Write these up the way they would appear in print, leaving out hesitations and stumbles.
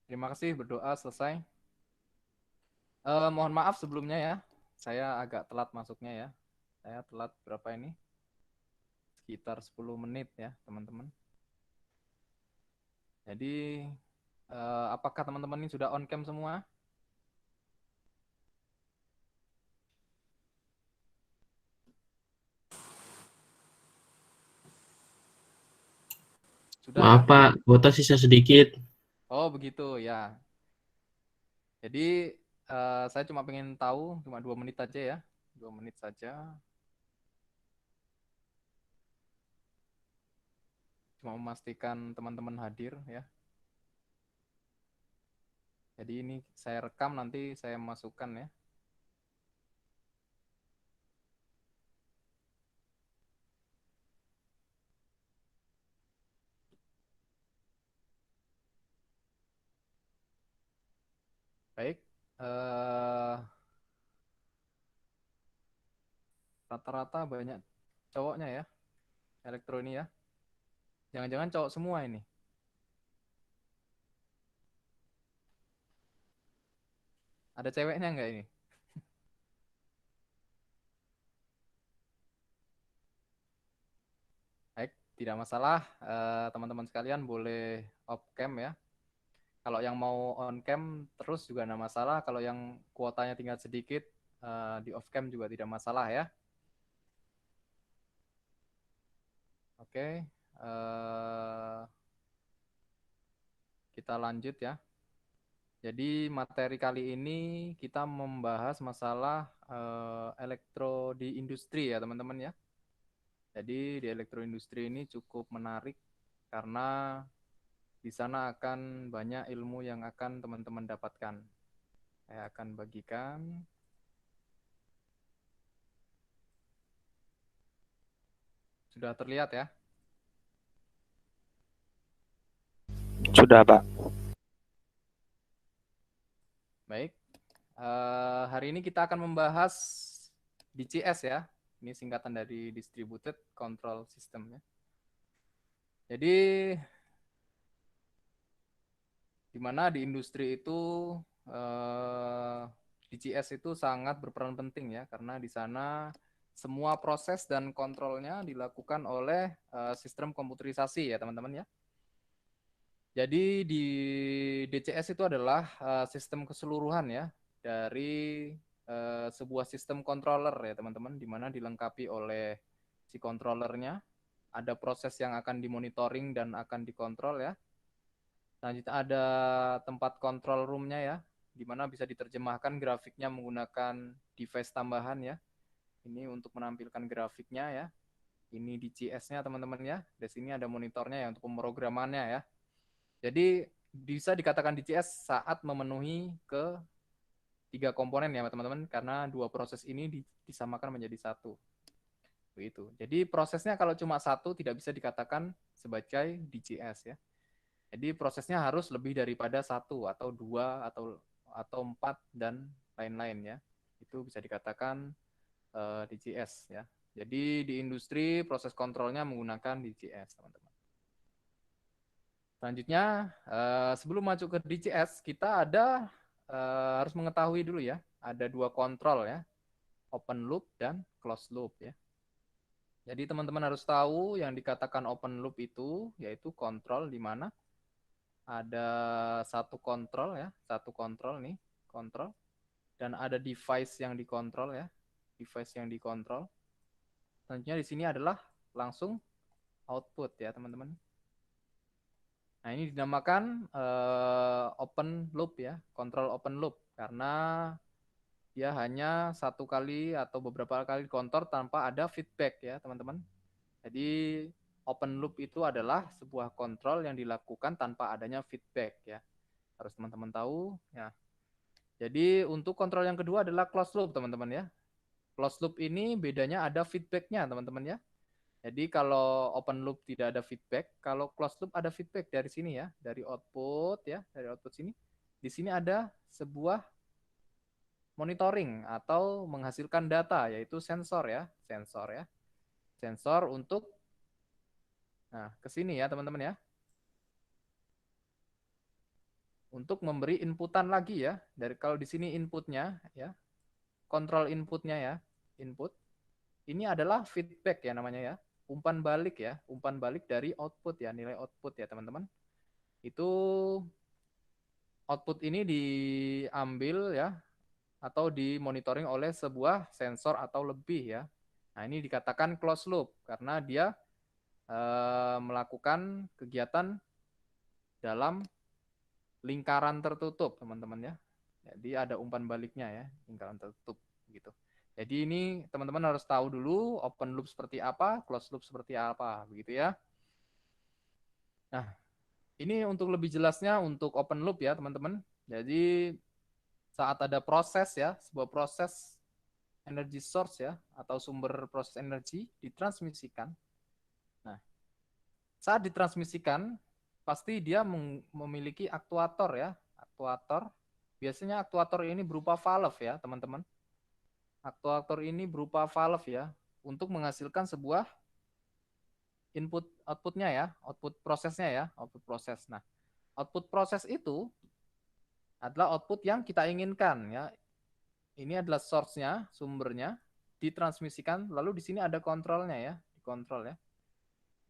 Terima kasih, berdoa selesai. Mohon maaf sebelumnya ya, saya agak telat masuknya ya. Saya telat berapa ini? Sekitar 10 menit ya, teman-teman. Jadi, apakah teman-teman ini sudah on cam semua? Sudah Maaf ya? Pak, kuota sisa sedikit. Oh, begitu ya. Jadi, saya cuma pengen tahu, cuma 2 menit aja ya. 2 menit saja. Cuma memastikan teman-teman hadir ya. Jadi ini saya rekam, nanti saya masukkan ya. Baik. Rata-rata banyak cowoknya ya, elektro ini ya. Jangan-jangan cowok semua ini. Ada ceweknya nggak ini? Baik, tidak masalah. Teman-teman sekalian boleh off cam ya. Kalau yang mau on cam terus juga tidak masalah. Kalau yang kuotanya tinggal sedikit, di off cam juga tidak masalah ya. Oke, kita lanjut ya. Jadi materi kali ini kita membahas masalah elektro di industri ya teman-teman ya. Jadi di elektroindustri ini cukup menarik karena di sana akan banyak ilmu yang akan teman-teman dapatkan. Saya akan bagikan. Sudah terlihat ya? Sudah, Pak. Baik. Hari ini kita akan membahas DCS ya. Ini singkatan dari Distributed Control System ya. Jadi di mana di industri itu DCS itu sangat berperan penting ya, karena di sana semua proses dan kontrolnya dilakukan oleh sistem komputerisasi ya teman-teman ya. Jadi di DCS itu adalah sistem keseluruhan ya dari sebuah sistem controller ya teman-teman, di mana dilengkapi oleh si controllernya, ada proses yang akan dimonitoring dan akan dikontrol ya. Selanjutnya ada tempat control room-nya ya, di mana bisa diterjemahkan grafiknya menggunakan device tambahan ya. Ini untuk menampilkan grafiknya ya. Ini DCS-nya teman-teman ya. Di sini ada monitornya ya untuk pemrogramannya ya. Jadi bisa dikatakan DCS saat memenuhi ke 3 komponen ya teman-teman, karena 2 proses ini disamakan menjadi satu. Begitu. Jadi prosesnya kalau cuma satu tidak bisa dikatakan sebagai DCS ya. Jadi prosesnya harus lebih daripada satu atau dua atau empat dan lain-lain ya. Itu bisa dikatakan DCS ya. Jadi di industri proses kontrolnya menggunakan DCS teman-teman. Selanjutnya sebelum masuk ke DCS kita harus mengetahui dulu ya, ada 2 kontrol ya, open loop dan closed loop ya. Jadi teman-teman harus tahu yang dikatakan open loop itu yaitu kontrol di mana ada satu kontrol ya, satu kontrol nih, kontrol, dan ada device yang dikontrol ya, device yang dikontrol. Selanjutnya di sini adalah langsung output ya teman-teman. Nah ini dinamakan open loop ya, kontrol open loop, karena dia hanya satu kali atau beberapa kali dikontrol tanpa ada feedback ya teman-teman. Jadi open loop itu adalah sebuah kontrol yang dilakukan tanpa adanya feedback ya. Harus teman-teman tahu ya. Jadi untuk kontrol yang kedua adalah closed loop teman-teman ya. Closed loop ini bedanya ada feedbacknya teman-teman ya. Jadi kalau open loop tidak ada feedback, kalau closed loop ada feedback dari sini ya, dari output ya, dari output sini. Di sini ada sebuah monitoring atau menghasilkan data yaitu sensor ya, sensor ya. Sensor untuk nah ke sini ya teman-teman ya. untuk memberi inputan lagi ya. Dari kalau di sini inputnya ya, kontrol inputnya ya, input. Ini adalah feedback ya namanya ya, umpan balik ya, umpan balik dari output ya, nilai output ya teman-teman. Itu output ini diambil ya atau dimonitoring oleh sebuah sensor atau lebih ya. Nah, ini dikatakan closed loop karena dia melakukan kegiatan dalam lingkaran tertutup, teman-teman ya. Jadi ada umpan baliknya ya, lingkaran tertutup gitu. Jadi ini teman-teman harus tahu dulu open loop seperti apa, closed loop seperti apa, begitu ya. Nah, ini untuk lebih jelasnya untuk open loop ya, teman-teman. Jadi saat ada proses ya, sebuah proses energy source ya, atau sumber proses energi ditransmisikan. Nah, saat ditransmisikan, pasti dia memiliki aktuator ya, aktuator. Biasanya aktuator ini berupa valve ya, teman-teman. Aktuator ini berupa valve ya, untuk menghasilkan sebuah input outputnya ya, output prosesnya ya, output proses. Nah, output proses itu adalah output yang kita inginkan ya. Ini adalah source-nya, sumbernya, ditransmisikan, lalu di sini ada kontrolnya ya, dikontrol ya.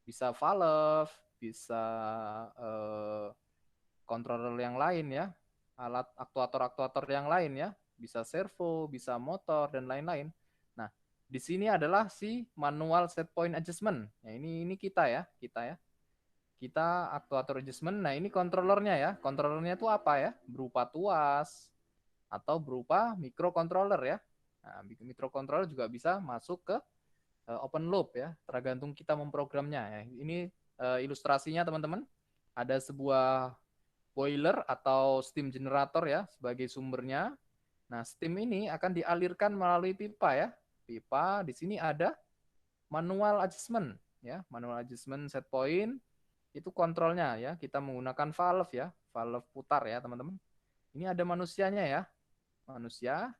Bisa valve, bisa controller yang lain ya, alat aktuator-aktuator yang lain ya, bisa servo, bisa motor dan lain-lain. Nah, di sini adalah si manual set point adjustment. Ya, ini kita ya, kita ya. Kita aktuator adjustment. Nah, ini kontrolernya ya. Kontrolernya itu apa ya? Berupa tuas atau berupa microcontroller ya. Nah, microcontroller juga bisa masuk ke open loop ya, tergantung kita memprogramnya ya. Ini ilustrasinya teman-teman. Ada sebuah boiler atau steam generator ya sebagai sumbernya. Nah, steam ini akan dialirkan melalui pipa ya. Pipa di sini ada manual adjustment ya, manual adjustment set point itu kontrolnya ya. Kita menggunakan valve ya, valve putar ya, teman-teman. Ini ada manusianya ya. Manusia.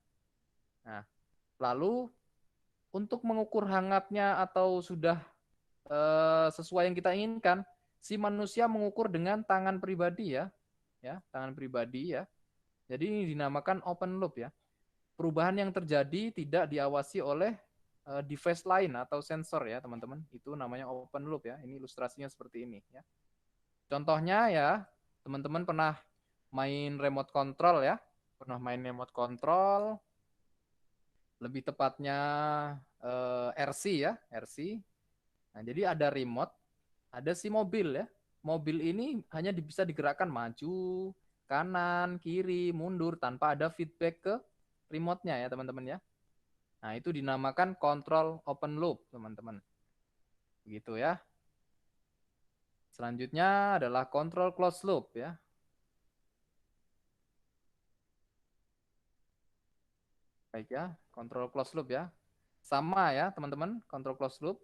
Nah, lalu untuk mengukur hangatnya atau sudah sesuai yang kita inginkan, si manusia mengukur dengan tangan pribadi ya, tangan pribadi ya. Jadi ini dinamakan open loop ya. Perubahan yang terjadi tidak diawasi oleh device lain atau sensor ya, teman-teman. Itu namanya open loop ya. Ini ilustrasinya seperti ini ya. Contohnya ya, teman-teman pernah main remote control ya. Pernah main remote control, lebih tepatnya RC ya, RC. Nah, jadi ada remote, ada si mobil ya. Mobil ini hanya bisa digerakkan maju, kanan, kiri, mundur tanpa ada feedback ke remote-nya ya, teman-teman ya. Nah, itu dinamakan control open loop, teman-teman. Begitu ya. Selanjutnya adalah control closed loop ya. Baik ya, control closed loop ya. Sama ya, teman-teman, control closed loop.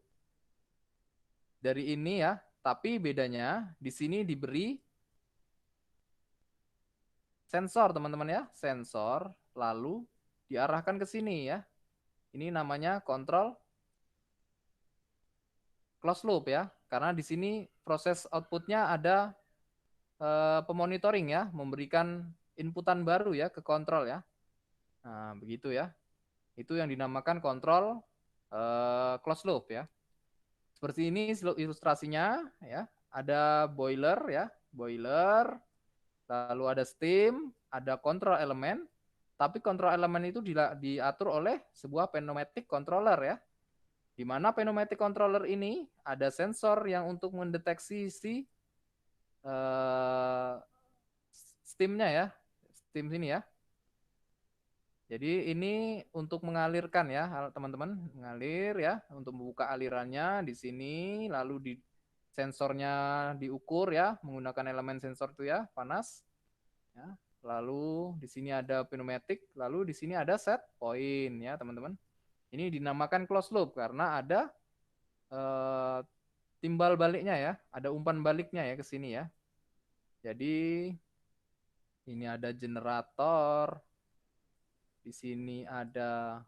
Dari ini ya, tapi bedanya di sini diberi sensor, teman-teman ya. Sensor, lalu diarahkan ke sini ya. Ini namanya control closed loop ya. Karena di sini proses outputnya ada pemonitoring ya, memberikan inputan baru ya ke kontrol ya. Nah, begitu ya. Itu yang dinamakan kontrol closed loop ya. Seperti ini ilustrasinya ya. Ada boiler ya, boiler, lalu ada steam, ada kontrol elemen, tapi kontrol elemen itu diatur oleh sebuah pneumatic controller ya. Di mana pneumatic controller ini ada sensor yang untuk mendeteksi si steamnya ya, steam sini ya. Jadi ini untuk mengalirkan ya, teman-teman, mengalir ya, untuk membuka alirannya di sini, lalu di sensornya diukur ya, menggunakan elemen sensor itu ya, panas. Ya. Lalu di sini ada pneumatic, lalu di sini ada set point ya, teman-teman. Ini dinamakan closed loop karena ada timbal baliknya ya, ada umpan baliknya ya ke sini ya. Jadi ini ada generator, di sini ada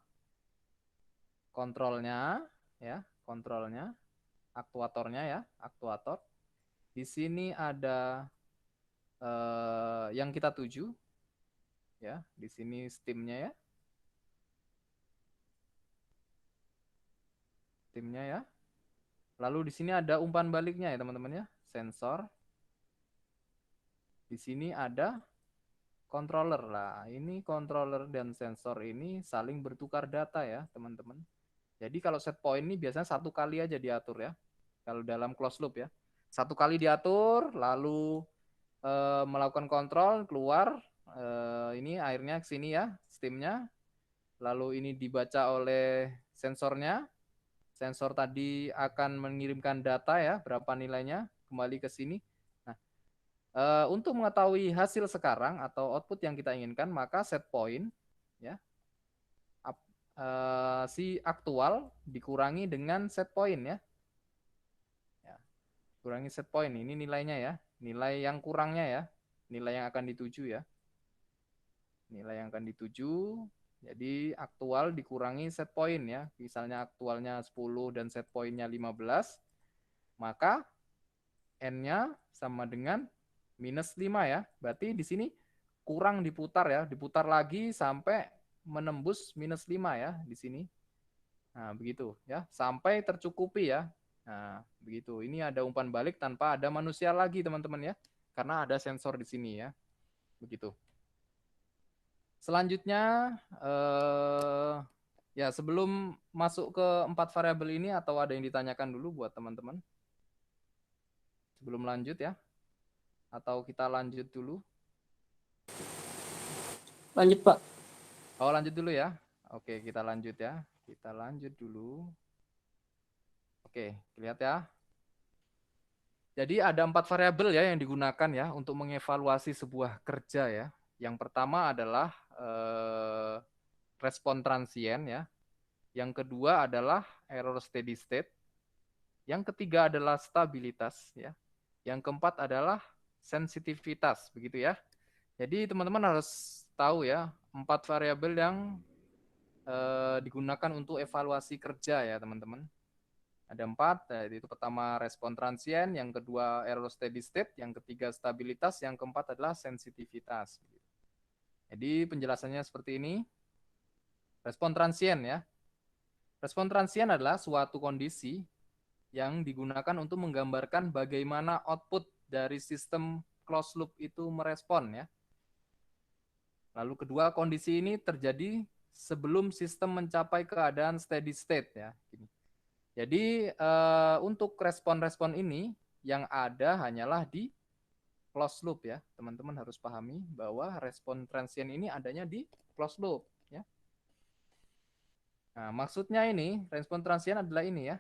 kontrolnya ya, kontrolnya, aktuatornya ya, aktuator. Di sini ada yang kita tuju. Ya, di sini steamnya ya. Steamnya ya. Lalu di sini ada umpan baliknya ya teman-teman ya, sensor. Di sini ada controller lah. Ini controller dan sensor ini saling bertukar data ya teman-teman. Jadi kalau set point ini biasanya satu kali aja diatur ya. Kalau dalam close loop ya. Satu kali diatur, lalu melakukan kontrol, keluar. Ini airnya ke sini ya, steamnya. Lalu ini dibaca oleh sensornya. Sensor tadi akan mengirimkan data ya, berapa nilainya, kembali ke sini. Nah, untuk mengetahui hasil sekarang atau output yang kita inginkan, maka set point ya, si aktual dikurangi dengan set point ya. Kurangi set point, ini nilainya ya, nilai yang kurangnya ya, nilai yang akan dituju ya, nilai yang akan dituju. Jadi aktual dikurangi set point ya, misalnya aktualnya 10 dan set pointnya 15, maka N-nya sama dengan minus 5 ya, berarti di sini kurang diputar ya, diputar lagi sampai menembus minus 5 ya di sini. Nah, begitu ya, sampai tercukupi ya. Nah, begitu. Ini ada umpan balik tanpa ada manusia lagi, teman-teman ya. Karena ada sensor di sini ya. Begitu. Selanjutnya ya sebelum masuk ke 4 variabel ini atau ada yang ditanyakan dulu buat teman-teman? Sebelum lanjut ya. Atau kita lanjut dulu? Lanjut, Pak. Oh, lanjut dulu ya. Oke, kita lanjut ya. Kita lanjut dulu. Oke, lihat ya. Jadi ada 4 variabel ya yang digunakan ya untuk mengevaluasi sebuah kerja ya. Yang pertama adalah respon transient ya. Yang kedua adalah error steady state. Yang ketiga adalah stabilitas ya. Yang keempat adalah sensitivitas, begitu ya. Jadi teman-teman harus tahu ya, 4 variabel yang digunakan untuk evaluasi kerja ya teman-teman. Ada 4, yaitu pertama respon transient, yang kedua error steady state, yang ketiga stabilitas, yang keempat adalah sensitivitas. Jadi penjelasannya seperti ini. Respon transient ya. Respon transient adalah suatu kondisi yang digunakan untuk menggambarkan bagaimana output dari sistem closed loop itu merespon ya. Lalu kedua, kondisi ini terjadi sebelum sistem mencapai keadaan steady state ya. Jadi untuk respon-respon ini yang ada hanyalah di closed loop ya. Teman-teman harus pahami bahwa respon transient ini adanya di closed loop ya. Nah, maksudnya ini respon transient adalah ini ya.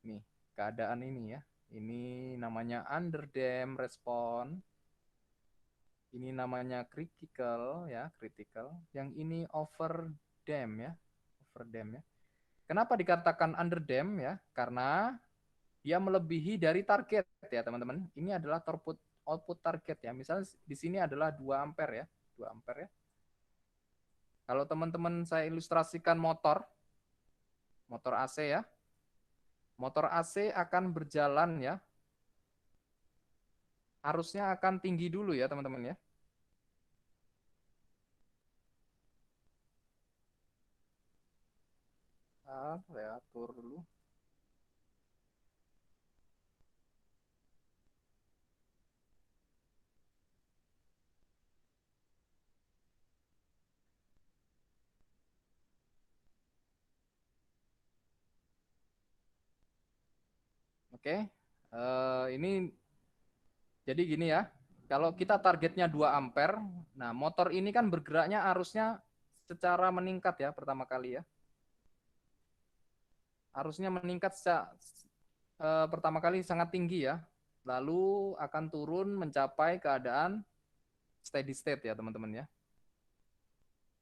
Nih, keadaan ini ya. Ini namanya underdamped respon. Ini namanya critical ya, critical. Yang ini overdamped ya. Overdamped ya. Kenapa dikatakan underdamped ya? Karena dia melebihi dari target ya, teman-teman. Ini adalah output target ya. Misalnya di sini adalah 2 ampere ya. 2 ampere ya. Kalau teman-teman saya ilustrasikan motor AC ya. Motor AC akan berjalan ya. Arusnya akan tinggi dulu ya, teman-teman ya. Saya atur dulu. Oke, ini jadi gini ya. Kalau kita targetnya 2 ampere, nah motor ini kan bergeraknya arusnya secara meningkat ya pertama kali ya. Arusnya meningkat pertama kali sangat tinggi ya. Lalu akan turun mencapai keadaan steady state ya teman-teman ya.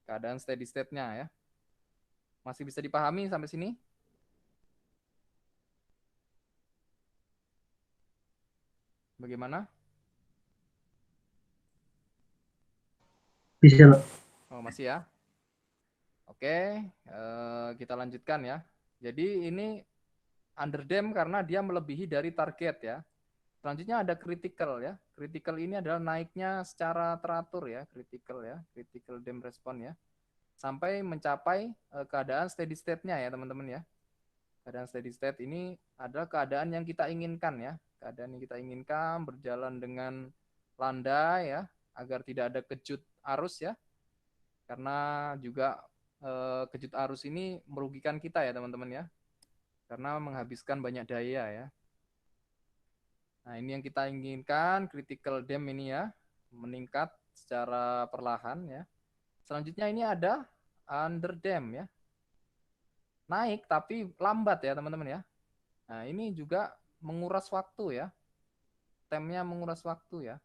Keadaan steady state-nya ya. Masih bisa dipahami sampai sini? Bagaimana? Bisa, Pak. Oh, masih ya. Oke, kita lanjutkan ya. Jadi ini underdamped karena dia melebihi dari target ya. Selanjutnya ada critical ya. Critical ini adalah naiknya secara teratur ya, critical dam response ya. Sampai mencapai keadaan steady state-nya ya, teman-teman ya. Keadaan steady state ini adalah keadaan yang kita inginkan ya. Keadaan yang kita inginkan berjalan dengan landai ya, agar tidak ada kejut arus ya. Karena juga kejut arus ini merugikan kita ya, teman-teman ya. Karena menghabiskan banyak daya ya. Nah, ini yang kita inginkan, critical dam ini ya, meningkat secara perlahan ya. Selanjutnya ini ada under dam ya. Naik tapi lambat ya, teman-teman ya. Nah, ini juga menguras waktu ya. Temnya menguras waktu ya.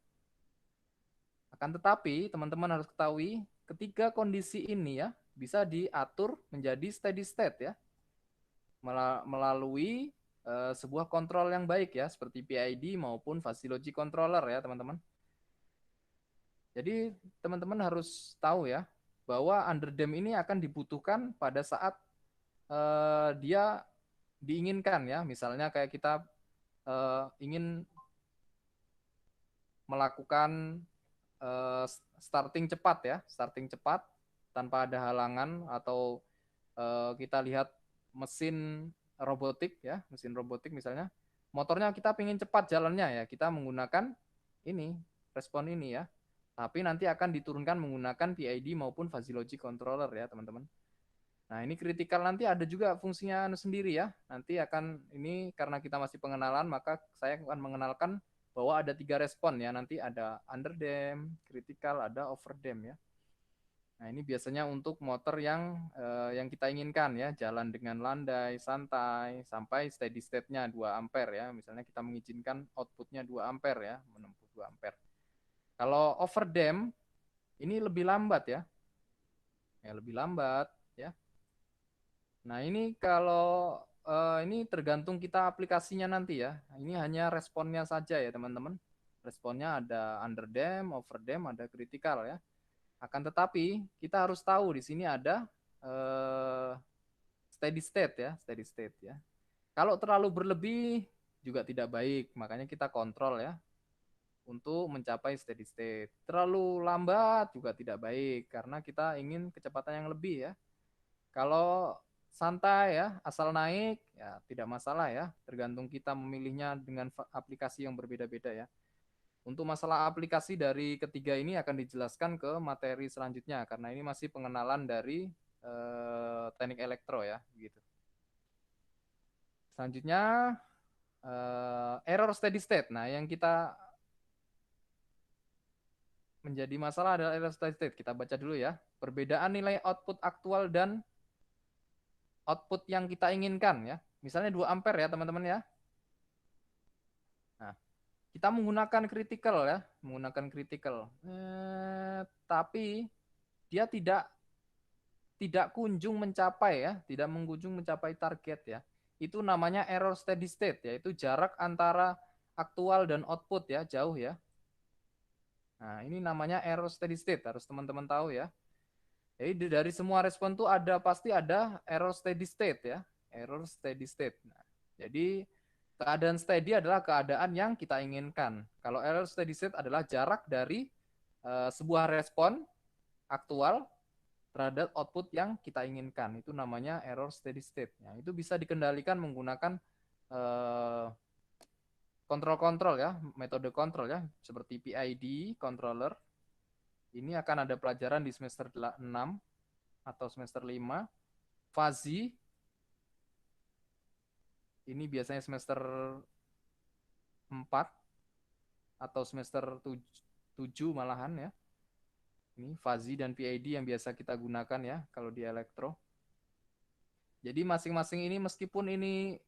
Akan tetapi, teman-teman harus ketahui, ketiga kondisi ini ya, bisa diatur menjadi steady state ya. Melalui sebuah kontrol yang baik ya, seperti PID maupun fuzzy logic controller ya, teman-teman. Jadi teman-teman harus tahu ya, bahwa underdam ini akan dibutuhkan pada saat dia diinginkan ya. Misalnya kayak kita ingin melakukan starting cepat tanpa ada halangan, atau kita lihat mesin robotik misalnya, motornya kita ingin cepat jalannya ya, kita menggunakan respon ini ya. Tapi nanti akan diturunkan menggunakan PID maupun fuzzy logic controller ya, teman-teman. Nah, ini kritikal nanti ada juga fungsinya sendiri ya. Nanti akan ini karena kita masih pengenalan, maka saya akan mengenalkan bahwa ada 3 respon ya. Nanti ada underdam, kritikal, ada overdam ya. Nah, ini biasanya untuk motor yang kita inginkan ya, jalan dengan landai, santai, sampai steady state-nya 2 ampere ya. Misalnya kita mengizinkan output-nya 2 ampere ya, menempuh 2 ampere. Kalau overdam ini lebih lambat ya. Ya, lebih lambat ya. Nah, ini kalau ini tergantung kita aplikasinya nanti ya. Ini hanya responnya saja ya, teman-teman. Responnya ada underdam, overdam, ada critical ya. Akan tetapi kita harus tahu di sini ada steady state ya, steady state ya. Kalau terlalu berlebih juga tidak baik, makanya kita kontrol ya untuk mencapai steady state. Terlalu lambat juga tidak baik karena kita ingin kecepatan yang lebih ya. Kalau santai ya, asal naik ya tidak masalah ya, tergantung kita memilihnya dengan aplikasi yang berbeda-beda ya. Untuk masalah aplikasi dari ketiga ini akan dijelaskan ke materi selanjutnya karena ini masih pengenalan dari teknik elektro ya, gitu. Selanjutnya error steady state. Nah, yang kita menjadi masalah adalah error steady state. Kita baca dulu ya. Perbedaan nilai output aktual dan output yang kita inginkan ya. Misalnya 2 ampere ya, teman-teman ya. Nah, kita menggunakan critical ya, tapi dia tidak kunjung mencapai ya, tidak mengunjung mencapai target ya. Itu namanya error steady state, yaitu jarak antara aktual dan output ya, jauh ya. Nah, ini namanya error steady state, harus teman-teman tahu ya. Jadi dari semua respon itu pasti ada error steady state ya, error steady state. Nah, jadi keadaan steady adalah keadaan yang kita inginkan. Kalau error steady state adalah jarak dari sebuah respon aktual terhadap output yang kita inginkan. Itu namanya error steady state. Nah, itu bisa dikendalikan menggunakan kontrol-kontrol ya, metode kontrol ya, seperti PID controller. Ini akan ada pelajaran di semester 6 atau semester 5. Fuzzy ini biasanya semester 4 atau semester 7 malahan ya. Ini fuzzy dan PID yang biasa kita gunakan ya kalau di elektro. Jadi masing-masing ini meskipun ini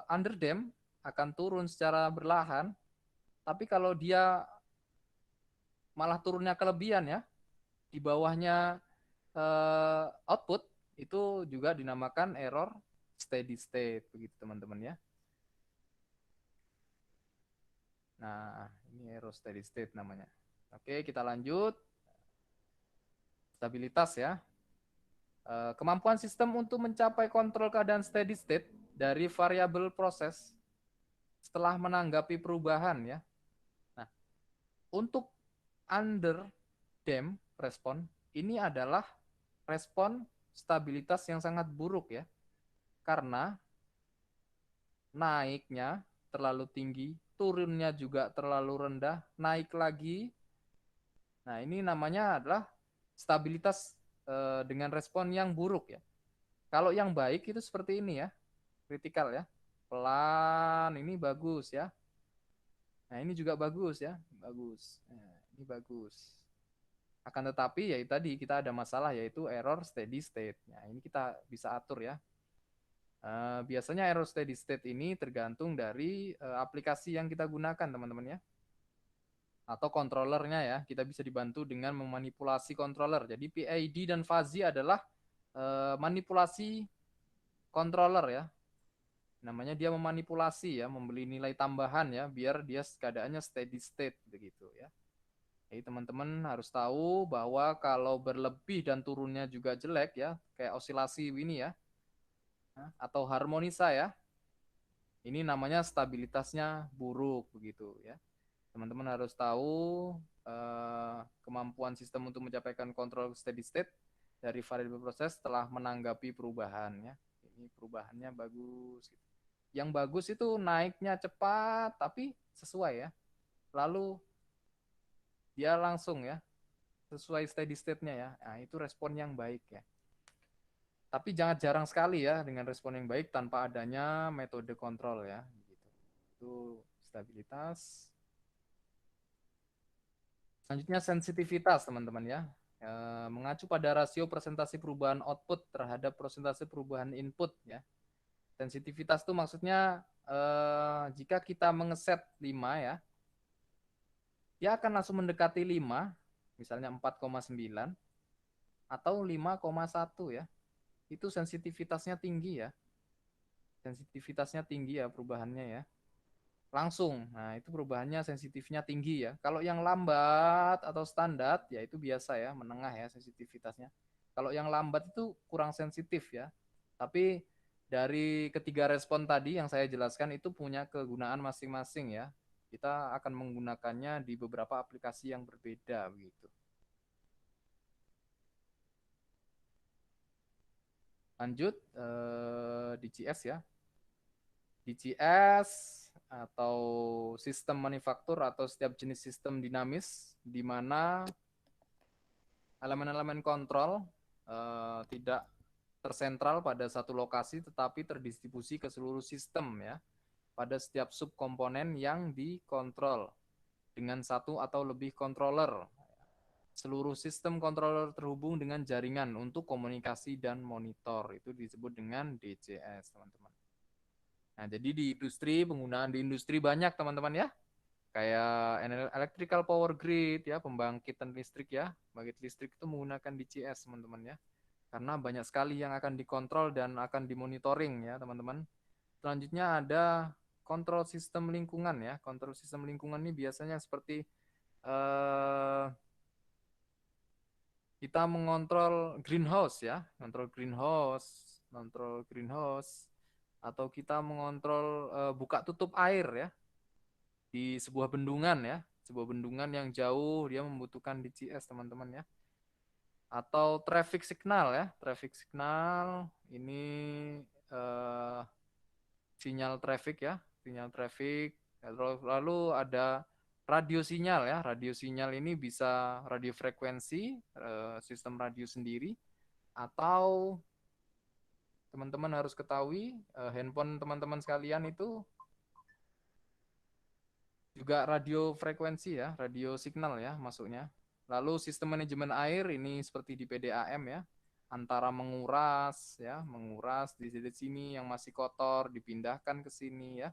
underdam akan turun secara berlahan, tapi kalau dia malah turunnya kelebihan ya, di bawahnya output, itu juga dinamakan error steady state begitu teman-teman ya. Nah, ini error steady state namanya. Oke, kita lanjut. Stabilitas ya. Kemampuan sistem untuk mencapai kontrol keadaan steady state dari variabel proses setelah menanggapi perubahan ya. Nah, untuk under damped respon ini adalah respon stabilitas yang sangat buruk ya. Karena naiknya terlalu tinggi, turunnya juga terlalu rendah, naik lagi. Nah, ini namanya adalah stabilitas dengan respon yang buruk ya. Kalau yang baik itu seperti ini ya, kritikal ya. Pelan, ini bagus ya. Nah, ini juga bagus ya, bagus. Nah, ini bagus. Akan tetapi ya tadi kita ada masalah yaitu error steady state. Nah, ini kita bisa atur ya. Biasanya error steady state ini tergantung dari aplikasi yang kita gunakan teman-teman ya. Atau controllernya ya. Kita bisa dibantu dengan memanipulasi controller. Jadi PID dan fuzzy adalah manipulasi controller ya. Namanya dia memanipulasi ya, membeli nilai tambahan ya, biar dia keadaannya steady state begitu ya. Jadi teman-teman harus tahu bahwa kalau berlebih dan turunnya juga jelek ya, kayak osilasi ini ya, atau harmonisa ya, ini namanya stabilitasnya buruk begitu ya. Teman-teman harus tahu kemampuan sistem untuk mencapaikan kontrol steady state dari variabel proses setelah menanggapi perubahan ya. Ini perubahannya bagus. Yang bagus itu naiknya cepat tapi sesuai ya. Lalu dia langsung ya sesuai steady state-nya ya. Nah, itu respon yang baik ya. Tapi jangan jarang sekali ya dengan respon yang baik tanpa adanya metode kontrol ya. Gitu. Itu stabilitas. Selanjutnya sensitivitas teman-teman ya. Mengacu pada rasio presentasi perubahan output terhadap presentasi perubahan input ya. Sensitivitas itu maksudnya jika kita mengeset 5 ya, dia akan langsung mendekati 5, misalnya 4,9 atau 5,1 ya. Itu sensitivitasnya tinggi ya. Sensitivitasnya tinggi ya perubahannya ya. Langsung. Nah, itu perubahannya sensitifnya tinggi ya. Kalau yang lambat atau standar ya itu biasa ya, menengah ya sensitivitasnya. Kalau yang lambat itu kurang sensitif ya. Tapi dari ketiga respon tadi yang saya jelaskan itu punya kegunaan masing-masing ya. Kita akan menggunakannya di beberapa aplikasi yang berbeda begitu. Lanjut DCS ya. DCS atau sistem manufaktur atau setiap jenis sistem dinamis di mana elemen-elemen kontrol tidak tersentral pada satu lokasi tetapi terdistribusi ke seluruh sistem ya pada setiap subkomponen yang dikontrol dengan satu atau lebih controller. Seluruh sistem controller terhubung dengan jaringan untuk komunikasi dan monitor. Itu disebut dengan DCS, teman-teman. Nah, jadi di industri, penggunaan di industri banyak, teman-teman ya. Kayak electrical power grid ya, pembangkitan listrik ya. Pembangkit listrik itu menggunakan DCS, teman-teman ya. Karena banyak sekali yang akan dikontrol dan akan dimonitoring ya, teman-teman. Selanjutnya ada kontrol sistem lingkungan ya. Kontrol sistem lingkungan ini biasanya seperti kita mengontrol greenhouse ya, kontrol greenhouse, atau kita mengontrol buka tutup air ya di sebuah bendungan ya, sebuah bendungan yang jauh dia membutuhkan DCS teman-teman ya. Atau traffic signal ya, traffic signal ini eh, sinyal traffic ya, sinyal traffic. Lalu ada radio sinyal ya, radio sinyal ini bisa radio frekuensi, sistem radio sendiri, atau teman-teman harus ketahui handphone teman-teman sekalian itu juga radio frekuensi ya, radio signal ya masuknya. Lalu sistem manajemen air ini seperti di PDAM ya, antara menguras ya, menguras di sini yang masih kotor dipindahkan ke sini ya.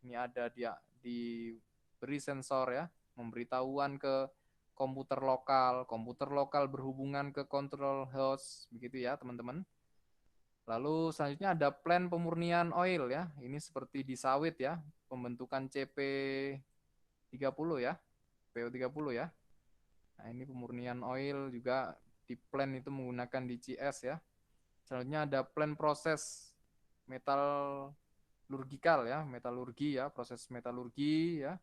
Ini ada dia diberi sensor ya, memberitahuan ke komputer lokal berhubungan ke control host begitu ya teman-teman. Lalu selanjutnya ada plan pemurnian oil ya. Ini seperti di sawit ya, pembentukan CP30 ya, PO30 ya. Nah, ini pemurnian oil juga di plan itu menggunakan DCS ya. Selanjutnya ada plan proses metal metalurgikal ya, metalurgi ya, proses metalurgi ya.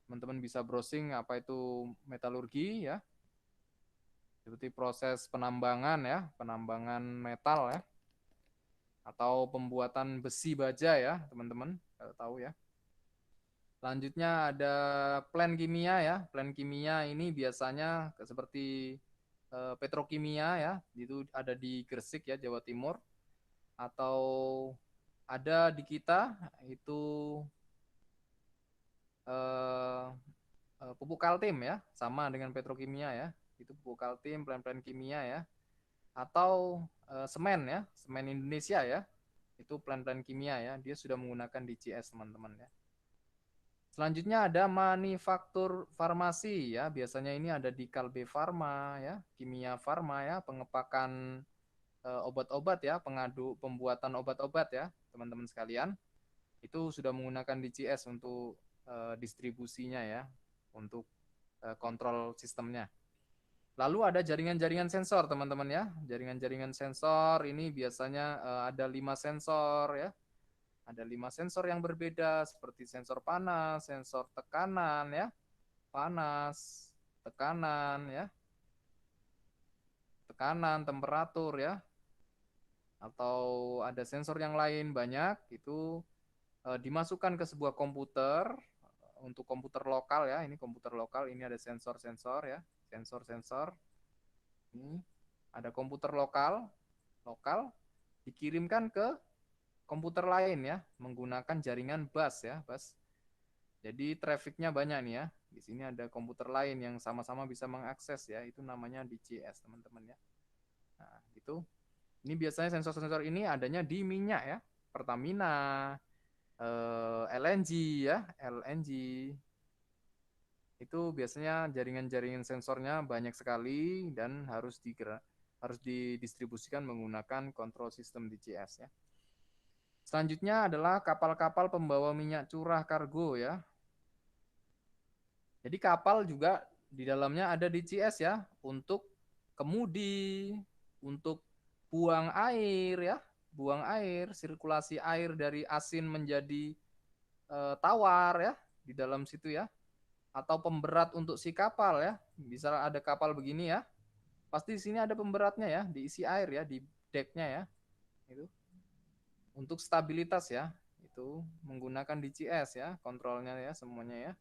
Teman-teman bisa browsing apa itu metalurgi ya. Seperti proses penambangan ya, penambangan metal ya, atau pembuatan besi baja ya, teman-teman kalau tahu ya. Selanjutnya ada plan kimia ya. Plan kimia ini biasanya seperti petrokimia ya, itu ada di Gresik ya, Jawa Timur. Atau ada di kita itu eh, pupuk kaltim ya, sama dengan petrokimia ya. Itu pupuk kaltim, plan-plan kimia ya. Atau semen ya, semen Indonesia ya. Itu plan-plan kimia ya, dia sudah menggunakan DCS teman-teman ya. Selanjutnya ada manufaktur farmasi ya, biasanya ini ada di Kalbe Farma ya, Kimia Farma ya, pengepakan obat-obat ya, pembuatan obat-obat ya, teman-teman sekalian. Itu sudah menggunakan DCS untuk distribusinya ya, untuk kontrol sistemnya. Lalu ada jaringan-jaringan sensor teman-teman ya, jaringan-jaringan sensor ini biasanya ada 5 sensor ya, ada 5 sensor yang berbeda seperti sensor panas, sensor tekanan ya, panas, tekanan ya, tekanan, temperatur ya, atau ada sensor yang lain banyak itu dimasukkan ke sebuah komputer untuk komputer lokal ya, ini komputer lokal, ini ada sensor-sensor ya, sensor-sensor. Ini ada komputer lokal, lokal dikirimkan ke komputer lain ya, menggunakan jaringan bus ya, bus. Jadi trafficnya banyak nih ya. Di sini ada komputer lain yang sama-sama bisa mengakses ya, itu namanya DCS teman-teman ya. Nah, gitu. Ini biasanya sensor-sensor ini adanya di minyak ya, Pertamina, LNG ya, LNG. Itu biasanya jaringan-jaringan sensornya banyak sekali dan harus didistribusikan menggunakan kontrol sistem DCS ya. Selanjutnya adalah kapal-kapal pembawa minyak curah kargo ya. Jadi kapal juga di dalamnya ada DCS ya, untuk kemudi, untuk buang air ya, buang air, sirkulasi air dari asin menjadi tawar ya di dalam situ ya, atau pemberat untuk si kapal ya. Bisa ada kapal begini ya, pasti di sini ada pemberatnya ya, diisi air ya di decknya ya. Itu untuk stabilitas ya, itu menggunakan DCS ya, kontrolnya ya semuanya ya.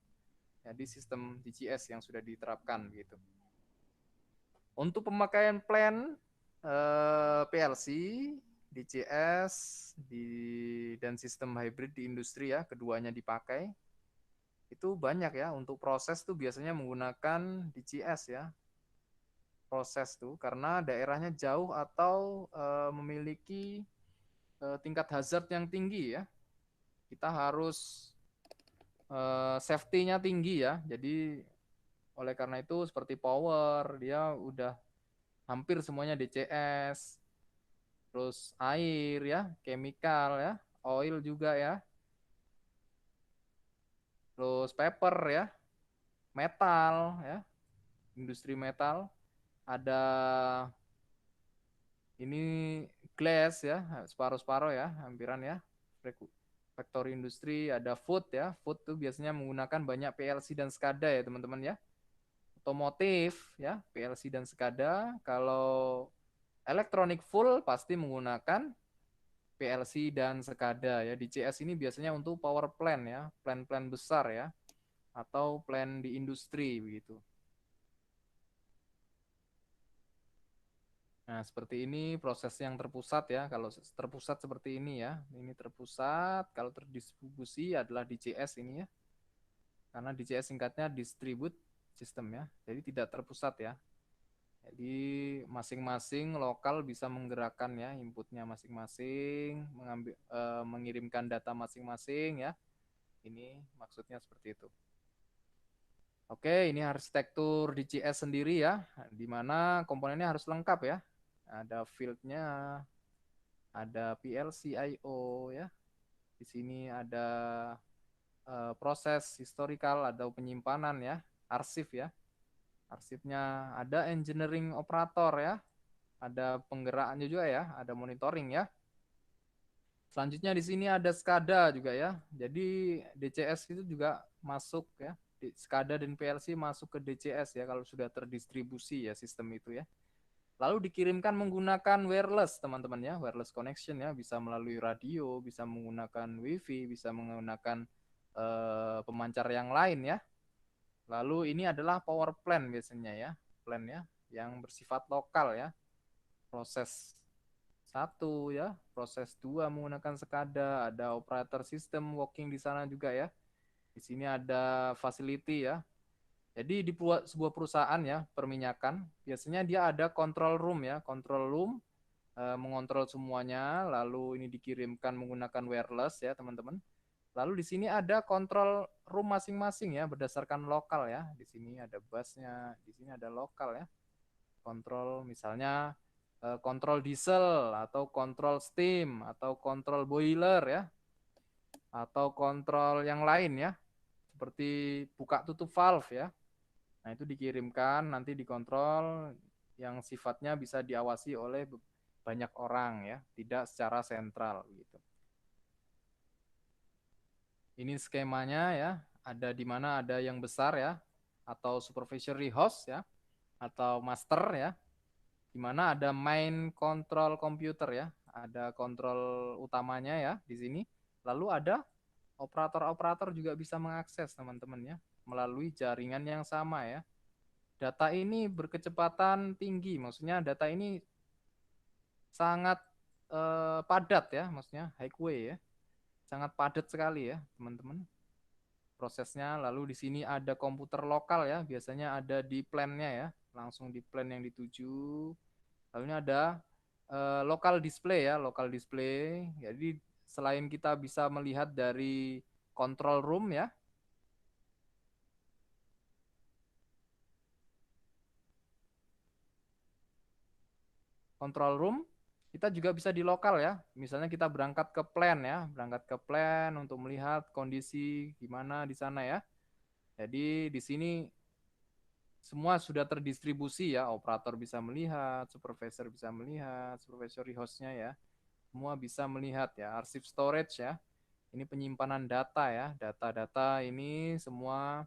Jadi sistem DCS yang sudah diterapkan gitu. Untuk pemakaian plan PLC, DCS dan sistem hybrid di industri ya, keduanya dipakai. Itu banyak ya, untuk proses tuh biasanya menggunakan DCS ya. Proses tuh karena daerahnya jauh atau memiliki tingkat hazard yang tinggi ya. Kita harus safety-nya tinggi ya. Jadi oleh karena itu seperti power, dia udah hampir semuanya DCS. Terus air ya, chemical ya, oil juga ya. Terus paper ya, metal ya, industri metal. Ada ini glass ya, separuh-separuh ya, hampiran ya. Factory industri, ada food ya. Food tuh biasanya menggunakan banyak PLC dan SCADA ya teman-teman ya. Otomotif ya, PLC dan SCADA. Kalau elektronik full pasti menggunakan PLC dan SCADA ya. Di CS ini biasanya untuk power plant ya, plant-plant besar ya, atau plant di industri begitu. Nah, seperti ini proses yang terpusat ya. Kalau terpusat seperti ini ya, ini terpusat. Kalau terdistribusi adalah DCS ini ya. Karena DCS singkatnya distribute system ya. Jadi tidak terpusat ya. Jadi masing-masing lokal bisa menggerakkan ya inputnya masing-masing, mengirimkan data masing-masing ya. Ini maksudnya seperti itu. Oke, ini arsitektur DCS sendiri ya, di mana komponennya harus lengkap ya. Ada field-nya, ada PLC I/O ya. Di sini ada proses historical, ada penyimpanan ya, arsip ya. Arsipnya ada engineering operator ya, ada penggeraknya juga ya, ada monitoring ya. Selanjutnya di sini ada SCADA juga ya. Jadi DCS itu juga masuk ya. SCADA dan PLC masuk ke DCS ya kalau sudah terdistribusi ya sistem itu ya. Lalu dikirimkan menggunakan wireless teman-teman ya, wireless connection ya, bisa melalui radio, bisa menggunakan WiFi, bisa menggunakan pemancar yang lain ya. Lalu ini adalah power plant biasanya ya, plan ya, yang bersifat lokal ya. Proses satu ya, proses dua menggunakan SCADA, ada operator system working di sana juga ya. Di sini ada facility ya. Jadi di sebuah perusahaan ya, perminyakan, biasanya dia ada control room ya, control room mengontrol semuanya, lalu ini dikirimkan menggunakan wireless ya, teman-teman. Lalu di sini ada kontrol room masing-masing ya, berdasarkan lokal ya. Di sini ada busnya, di sini ada lokal ya. Kontrol misalnya kontrol diesel atau kontrol steam atau kontrol boiler ya, atau kontrol yang lain ya, seperti buka tutup valve ya. Nah, itu dikirimkan nanti dikontrol yang sifatnya bisa diawasi oleh banyak orang ya, tidak secara sentral gitu. Ini skemanya ya, ada di mana ada yang besar ya, atau supervisory host ya, atau master ya, di mana ada main control computer ya, ada kontrol utamanya ya di sini. Lalu ada operator-operator juga bisa mengakses teman-teman ya, melalui jaringan yang sama ya. Data ini berkecepatan tinggi, maksudnya data ini sangat padat ya, maksudnya highway ya, sangat padat sekali ya teman-teman prosesnya. Lalu di sini ada komputer lokal ya, biasanya ada di plan-nya ya, langsung di plan yang dituju. Lalu ini ada local display ya, local display. Jadi selain kita bisa melihat dari control room ya, control room, kita juga bisa di lokal ya. Misalnya kita berangkat ke plan ya, berangkat ke plan untuk melihat kondisi gimana di sana ya. Jadi di sini semua sudah terdistribusi ya, operator bisa melihat, supervisor bisa melihat, supervisory hostnya ya, semua bisa melihat ya, arsip storage ya, ini penyimpanan data ya, data-data ini semua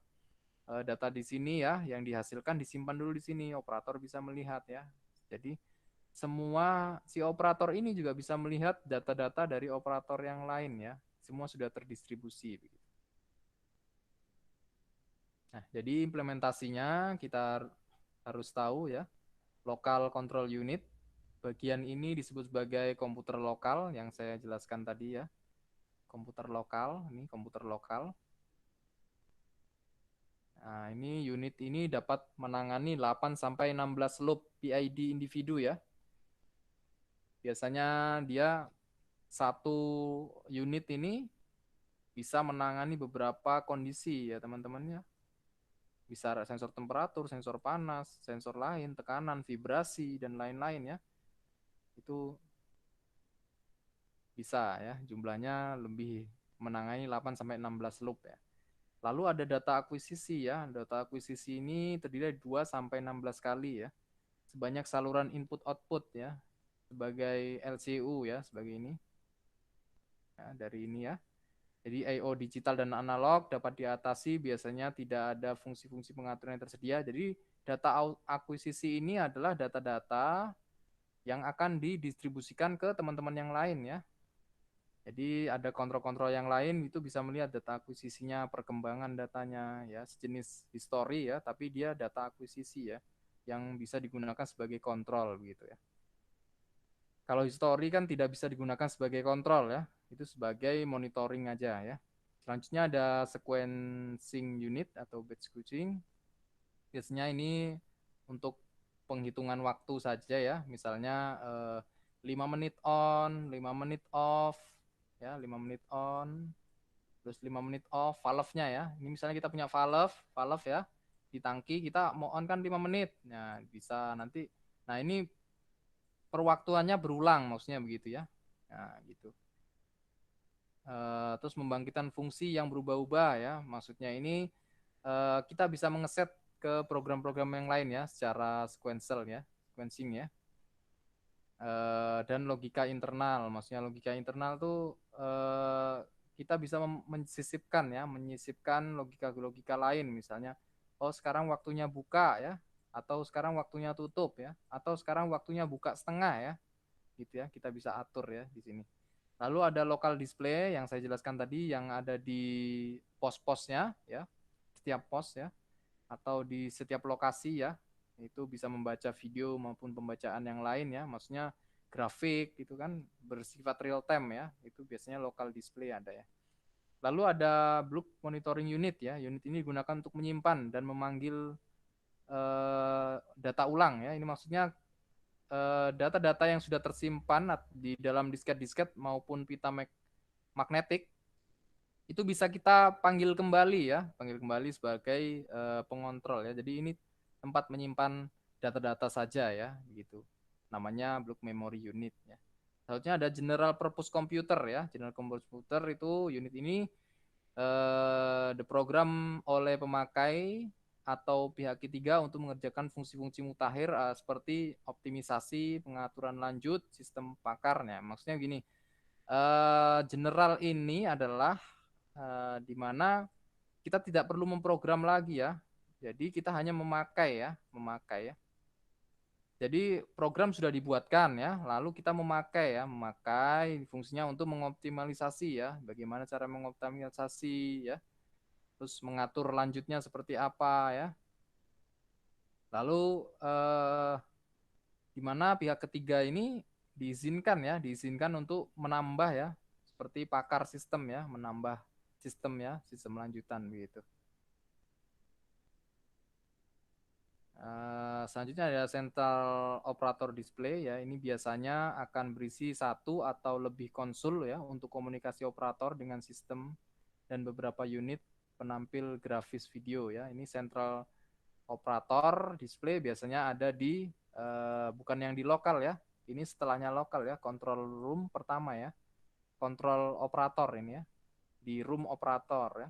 data di sini ya, yang dihasilkan disimpan dulu di sini, operator bisa melihat ya. Jadi semua si operator ini juga bisa melihat data-data dari operator yang lain ya, semua sudah terdistribusi. Nah, jadi implementasinya kita harus tahu ya, local control unit. Bagian ini disebut sebagai komputer lokal yang saya jelaskan tadi ya. Komputer lokal, ini komputer lokal. Nah, ini unit ini dapat menangani 8 sampai 16 loop PID individu ya. Biasanya dia satu unit ini bisa menangani beberapa kondisi ya teman-teman ya. Bisa sensor temperatur, sensor panas, sensor lain, tekanan, vibrasi dan lain-lain ya. Itu bisa ya, jumlahnya lebih menangani 8 sampai 16 loop ya. Lalu ada data akuisisi ya. Data akuisisi ini terdiri dari 2 sampai 16 kali ya. Sebanyak saluran input output ya. Sebagai LCU ya, sebagai ini. Ya, dari ini ya. Jadi I/O digital dan analog dapat diatasi, biasanya tidak ada fungsi-fungsi pengaturan yang tersedia. Jadi data akuisisi ini adalah data-data yang akan didistribusikan ke teman-teman yang lain ya. Jadi ada kontrol-kontrol yang lain itu bisa melihat data akuisisinya, perkembangan datanya ya, sejenis history ya, tapi dia data akuisisi ya, yang bisa digunakan sebagai kontrol gitu ya. Kalau history kan tidak bisa digunakan sebagai kontrol ya, itu sebagai monitoring aja ya. Selanjutnya ada sequencing unit atau batch switching. Biasanya ini untuk penghitungan waktu saja ya, misalnya 5 menit on, 5 menit off, ya 5 menit on, terus 5 menit off, valve-nya ya. Ini misalnya kita punya valve ya, di tangki kita mau on kan 5 menit. Nah, bisa nanti, nah ini perwaktuannya berulang maksudnya begitu ya. Nah, gitu. Terus membangkitkan fungsi yang berubah-ubah ya. Maksudnya ini kita bisa mengeset ke program-program yang lain ya secara sequential ya, sequencing ya. dan logika internal. Maksudnya logika internal tuh kita bisa menyisipkan logika-logika lain, misalnya, oh sekarang waktunya buka ya, atau sekarang waktunya tutup ya, atau sekarang waktunya buka setengah ya, gitu ya, kita bisa atur ya di sini. Lalu ada local display yang saya jelaskan tadi, yang ada di pos-posnya ya, setiap pos ya, atau di setiap lokasi ya, itu bisa membaca video maupun pembacaan yang lain ya, maksudnya grafik gitu kan, bersifat real time ya, itu biasanya local display ada ya. Lalu ada block monitoring unit ya, unit ini digunakan untuk menyimpan dan memanggil data ulang ya, ini maksudnya data-data yang sudah tersimpan di dalam disket-disket maupun pita magnetik itu bisa kita panggil kembali ya, panggil kembali sebagai pengontrol ya. Jadi ini tempat menyimpan data-data saja ya, gitu. Namanya block memory unit ya. Selanjutnya ada general purpose computer ya. General purpose computer itu unit ini diprogram oleh pemakai atau pihak ketiga untuk mengerjakan fungsi-fungsi mutakhir seperti optimisasi, pengaturan lanjut, sistem pakarnya. Maksudnya gini, general ini adalah di mana kita tidak perlu memprogram lagi ya. Jadi kita hanya memakai ya. Jadi program sudah dibuatkan ya, lalu kita memakai fungsinya untuk mengoptimalisasi ya, bagaimana cara mengoptimalisasi ya, terus mengatur lanjutnya seperti apa ya. Lalu di mana pihak ketiga ini diizinkan untuk menambah ya, seperti pakar sistem ya, menambah sistem lanjutan begitu. Selanjutnya ada central operator display ya. Ini biasanya akan berisi satu atau lebih konsol ya untuk komunikasi operator dengan sistem dan beberapa unit penampil grafis video ya. Ini central operator display biasanya ada di bukan yang di lokal ya. Ini setelahnya lokal ya, control room pertama ya. Control operator ini ya. Di room operator ya.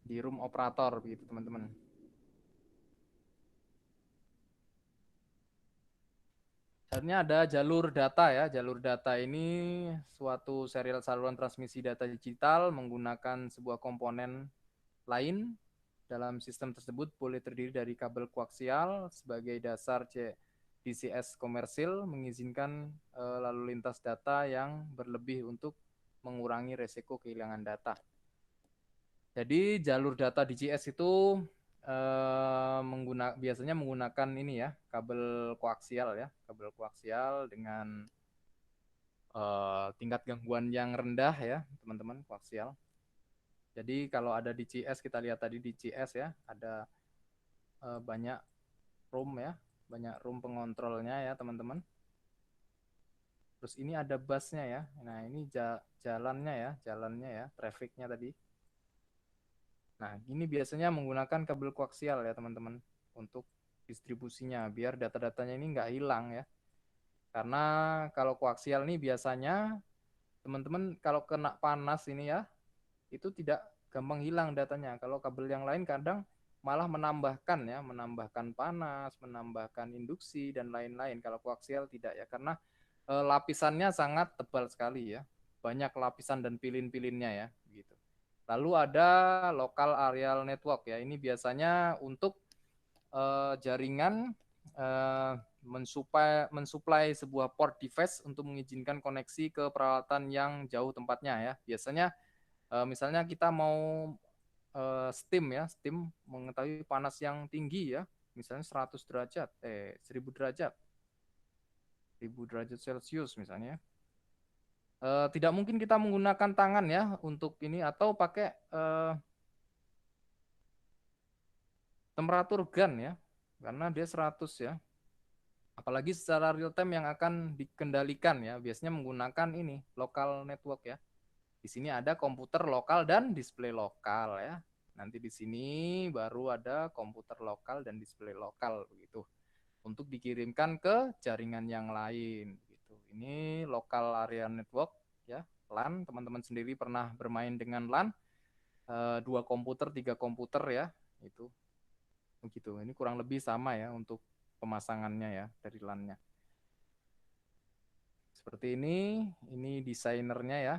Di room operator begitu teman-teman. Selanjutnya ada jalur data ya. Jalur data ini suatu serial saluran transmisi data digital menggunakan sebuah komponen lain dalam sistem tersebut boleh terdiri dari kabel koaksial sebagai dasar DCS komersil mengizinkan lalu lintas data yang berlebih untuk mengurangi resiko kehilangan data. Jadi jalur data DCS itu biasanya menggunakan ini ya, kabel koaksial dengan tingkat gangguan yang rendah ya, teman-teman, koaksial. Jadi kalau ada DCS, kita lihat tadi DCS ya, ada banyak room ya, banyak room pengontrolnya ya, teman-teman. Terus ini ada busnya ya. Nah, ini jalannya ya, trafficnya tadi. Nah, ini biasanya menggunakan kabel koaksial ya, teman-teman, untuk distribusinya, biar data-datanya ini nggak hilang ya. Karena kalau koaksial ini biasanya, teman-teman, kalau kena panas ini ya, itu tidak gampang hilang datanya. Kalau kabel yang lain kadang malah menambahkan panas, menambahkan induksi, dan lain-lain. Kalau koaksial tidak ya, karena lapisannya sangat tebal sekali ya. Banyak lapisan dan pilin-pilinnya ya, gitu. Lalu ada local areal network ya. Ini biasanya untuk jaringan mensuplai sebuah port device untuk mengizinkan koneksi ke peralatan yang jauh tempatnya ya. Biasanya misalnya kita mau steam mengetahui panas yang tinggi ya, misalnya 100 derajat, 1000 derajat, 1000 derajat Celcius misalnya. Tidak mungkin kita menggunakan tangan ya untuk ini, atau pakai temperatur gun ya, karena dia 100 ya. Apalagi secara real time yang akan dikendalikan ya, biasanya menggunakan ini local network ya. Di sini ada komputer lokal dan display lokal ya. Nanti di sini baru ada komputer lokal dan display lokal begitu. Untuk dikirimkan ke jaringan yang lain gitu. Ini local area network ya, LAN. Teman-teman sendiri pernah bermain dengan LAN, 2 komputer, 3 komputer ya, itu. Begitu. Ini kurang lebih sama ya untuk pemasangannya ya dari LAN-nya. Seperti ini desainernya ya,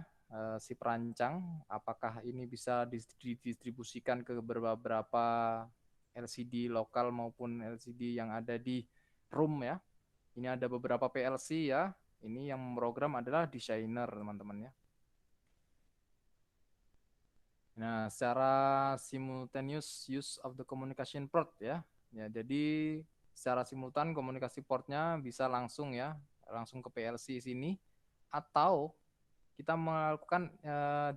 si perancang. Apakah ini bisa didistribusikan ke beberapa LCD lokal maupun LCD yang ada di room ya. Ini ada beberapa PLC ya. Ini yang memprogram adalah desainer teman-teman ya. Nah, secara simultaneous use of the communication port ya. Ya, jadi secara simultan komunikasi portnya bisa langsung ya, langsung ke PLC sini atau kita melakukan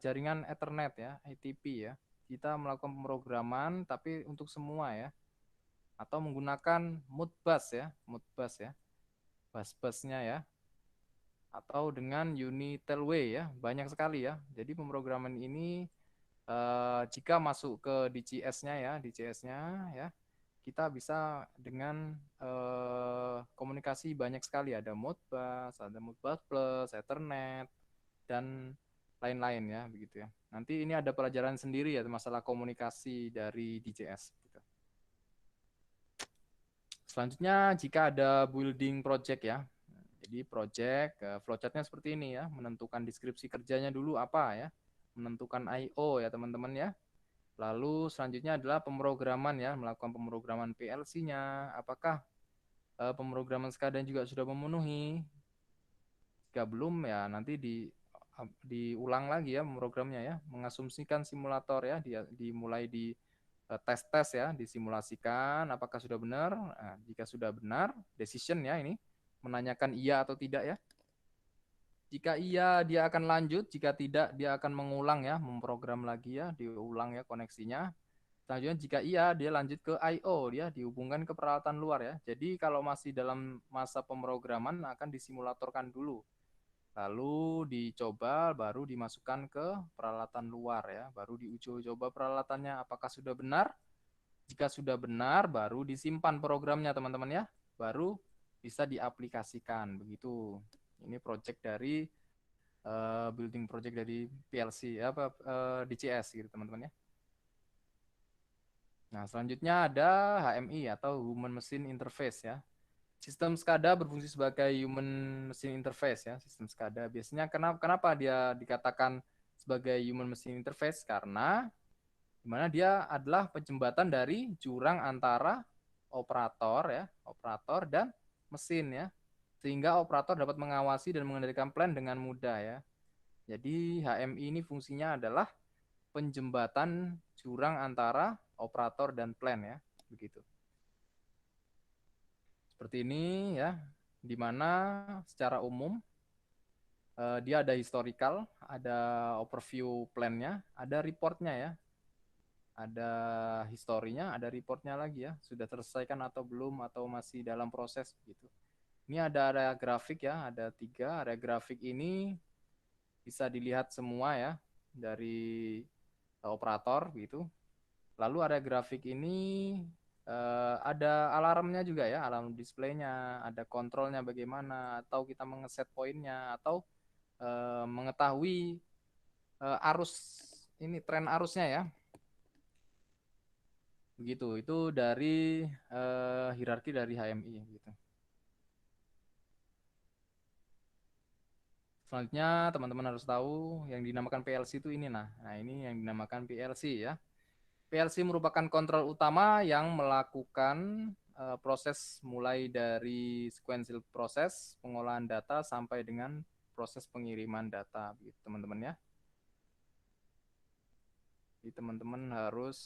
jaringan Ethernet ya, ITP ya. Kita melakukan pemrograman tapi untuk semua ya. Atau menggunakan Modbus ya, Modbus ya. Bus-busnya ya. Atau dengan Unitel-W ya, banyak sekali ya. Jadi pemrograman ini jika masuk ke DCS-nya ya, DCS-nya ya, kita bisa dengan komunikasi banyak sekali. Ada Modbus, ada Modbus Plus, Ethernet, dan lain-lain ya, begitu ya. Nanti ini ada pelajaran sendiri ya masalah komunikasi dari DCS. Gitu. Selanjutnya jika ada building project ya, jadi project flowchart-nya seperti ini ya, menentukan deskripsi kerjanya dulu apa ya, menentukan I/O ya teman-teman ya. Lalu selanjutnya adalah pemrograman ya, melakukan pemrograman PLC-nya. Apakah pemrograman SCADA juga sudah memenuhi? Jika belum ya nanti diulang lagi ya pemrogramannya ya, mengasumsikan simulator ya, dimulai di tes-tes ya, disimulasikan apakah sudah benar. Nah, jika sudah benar, decision ya ini menanyakan iya atau tidak ya. Jika iya dia akan lanjut, jika tidak dia akan mengulang ya, memprogram lagi ya, diulang ya koneksinya. Selanjutnya jika iya dia lanjut ke I/O, dia dihubungkan ke peralatan luar ya. Jadi kalau masih dalam masa pemrograman akan disimulatorkan dulu. Lalu dicoba baru dimasukkan ke peralatan luar ya, baru diuji coba peralatannya apakah sudah benar. Jika sudah benar baru disimpan programnya teman-teman ya, baru bisa diaplikasikan begitu. Ini project dari building project dari PLC apa DCS gitu teman-teman ya. Nah, selanjutnya ada HMI atau Human Machine Interface ya. Sistem SCADA berfungsi sebagai Human Machine Interface ya, sistem SCADA. Biasanya kenapa dia dikatakan sebagai Human Machine Interface? Karena dimana dia adalah penjembatan dari jurang antara operator ya, operator dan mesin ya. Sehingga operator dapat mengawasi dan mengendalikan plan dengan mudah ya. Jadi HMI ini fungsinya adalah penjembatan jurang antara operator dan plan ya, begitu. Seperti ini ya, di mana secara umum dia ada historical, ada overview plan-nya, ada reportnya ya, ada historinya, ada reportnya lagi ya, sudah selesaikan atau belum atau masih dalam proses gitu. Ini ada area grafik ya, ada 3 area grafik ini bisa dilihat semua ya dari operator gitu. Lalu area grafik ini ada alarmnya juga ya, alarm displaynya, ada kontrolnya bagaimana, atau kita mengeset poinnya, atau mengetahui arus ini tren arusnya ya. Begitu, itu dari hierarki dari HMI gitu. Selanjutnya teman-teman harus tahu yang dinamakan PLC itu ini nah ini yang dinamakan PLC ya. PLC merupakan kontrol utama yang melakukan proses mulai dari sequential proses pengolahan data sampai dengan proses pengiriman data gitu teman-teman ya. Jadi teman-teman harus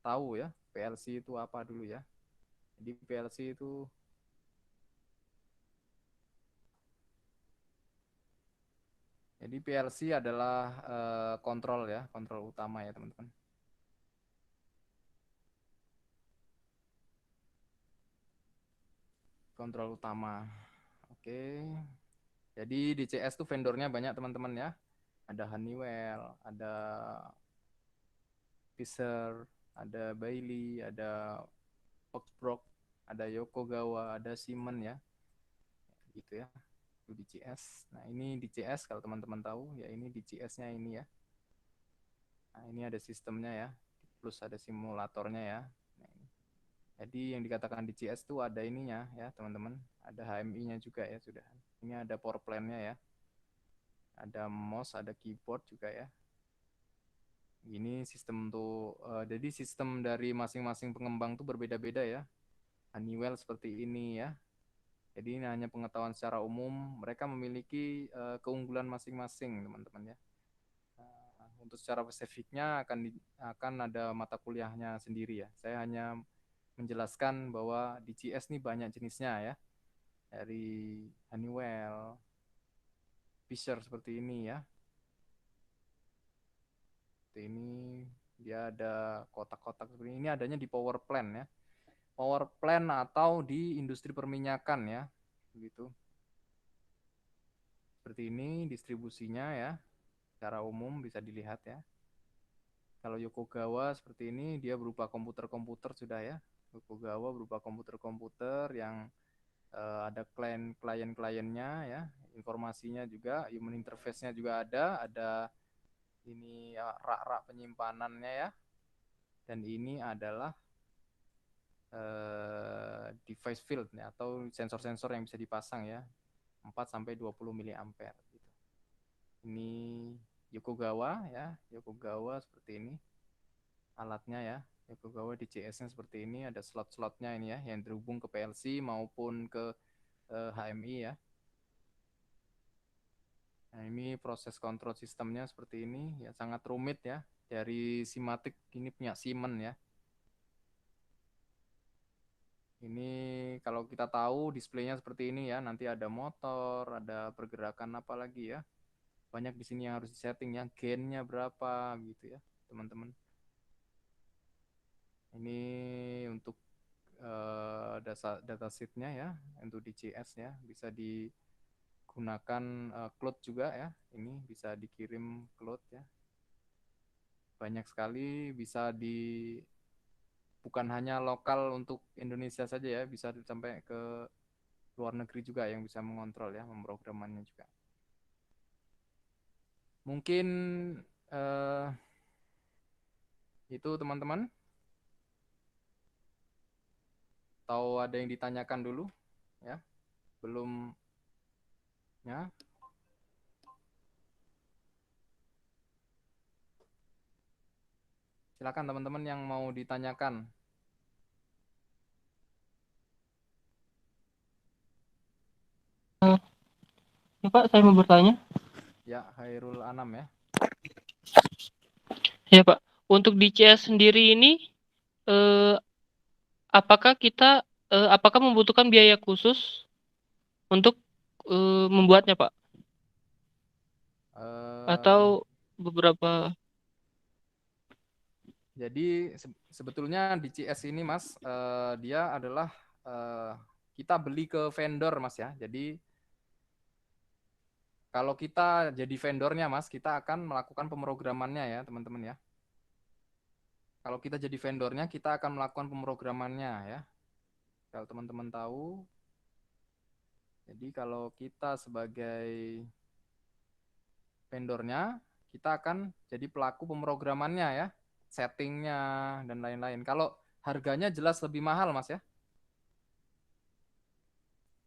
tahu ya PLC itu apa dulu ya. Jadi PLC adalah kontrol ya, kontrol utama ya teman-teman. Kontrol utama. Oke. Jadi DCS tuh vendornya banyak teman-teman ya. Ada Honeywell, ada Fisher, ada Bailey, ada Foxbrook, ada Yokogawa, ada Siemens ya. Gitu ya. Itu DCS. Nah, ini DCS kalau teman-teman tahu ya ini DCS-nya ini ya. Nah, ini ada sistemnya ya. Plus ada simulatornya ya. Nah, ini. Jadi yang dikatakan DCS itu ada ininya ya teman-teman, ada HMI-nya juga ya sudah. Ini ada power plan-nya ya, ada mouse, ada keyboard juga ya. Ini sistem tuh, jadi sistem dari masing-masing pengembang tuh berbeda-beda ya. Honeywell seperti ini ya. Jadi ini hanya pengetahuan secara umum, mereka memiliki keunggulan masing-masing teman-teman ya. Untuk secara spesifiknya akan ada mata kuliahnya sendiri ya. Saya hanya menjelaskan bahwa DCS ini banyak jenisnya ya. Dari Honeywell, Fisher seperti ini ya. Seperti ini dia ada kotak-kotak seperti ini. Ini adanya di power plant ya. Power plant atau di industri perminyakan ya. Begitu. Seperti ini distribusinya ya. Secara umum bisa dilihat ya. Kalau Yokogawa seperti ini dia berupa komputer-komputer sudah ya. Yokogawa berupa komputer-komputer yang ada klien-kliennya ya, informasinya juga, human interface-nya juga ada ini ya, rak-rak penyimpanannya ya, dan ini adalah device field ya, atau sensor-sensor yang bisa dipasang ya, 4 sampai 20 miliampere gitu. Ini Yokogawa ya, Yokogawa seperti ini alatnya ya. Yokogawa DCS-nya seperti ini, ada slot-slotnya ini ya, yang terhubung ke PLC maupun ke HMI ya. Nah, ini proses kontrol sistemnya seperti ini, ya sangat rumit ya. Dari Simatic ini punya Siemens ya. Ini kalau kita tahu displaynya seperti ini ya, nanti ada motor, ada pergerakan apa lagi ya. Banyak di sini yang harus disetting ya, gainnya berapa gitu ya, teman-teman. Ini untuk data sheet-nya ya, untuk DCS ya, bisa digunakan cloud juga ya. Ini bisa dikirim cloud ya. Banyak sekali bisa bukan hanya lokal untuk Indonesia saja ya, bisa sampai ke luar negeri juga yang bisa mengontrol ya, memprogramannya juga. Mungkin eh, itu teman-teman. Atau ada yang ditanyakan dulu ya? Belum ya? Silakan teman-teman yang mau ditanyakan. Ya Pak, saya mau bertanya. Ya, Hairul Anam ya. Ya Pak, untuk di CS sendiri ini, eh, apakah membutuhkan biaya khusus untuk membuatnya Pak? Eh, Atau beberapa? jadi sebetulnya di CS ini Mas, dia adalah eh, kita beli ke vendor Mas ya. Jadi kalau kita jadi vendornya Mas, kita akan melakukan pemrogramannya ya teman-teman ya. Kalau kita jadi vendornya, kita akan melakukan pemrogramannya ya. Kalau teman-teman tahu, jadi kalau kita sebagai vendornya, kita akan jadi pelaku pemrogramannya ya, settingnya dan lain-lain. Kalau harganya jelas lebih mahal Mas ya.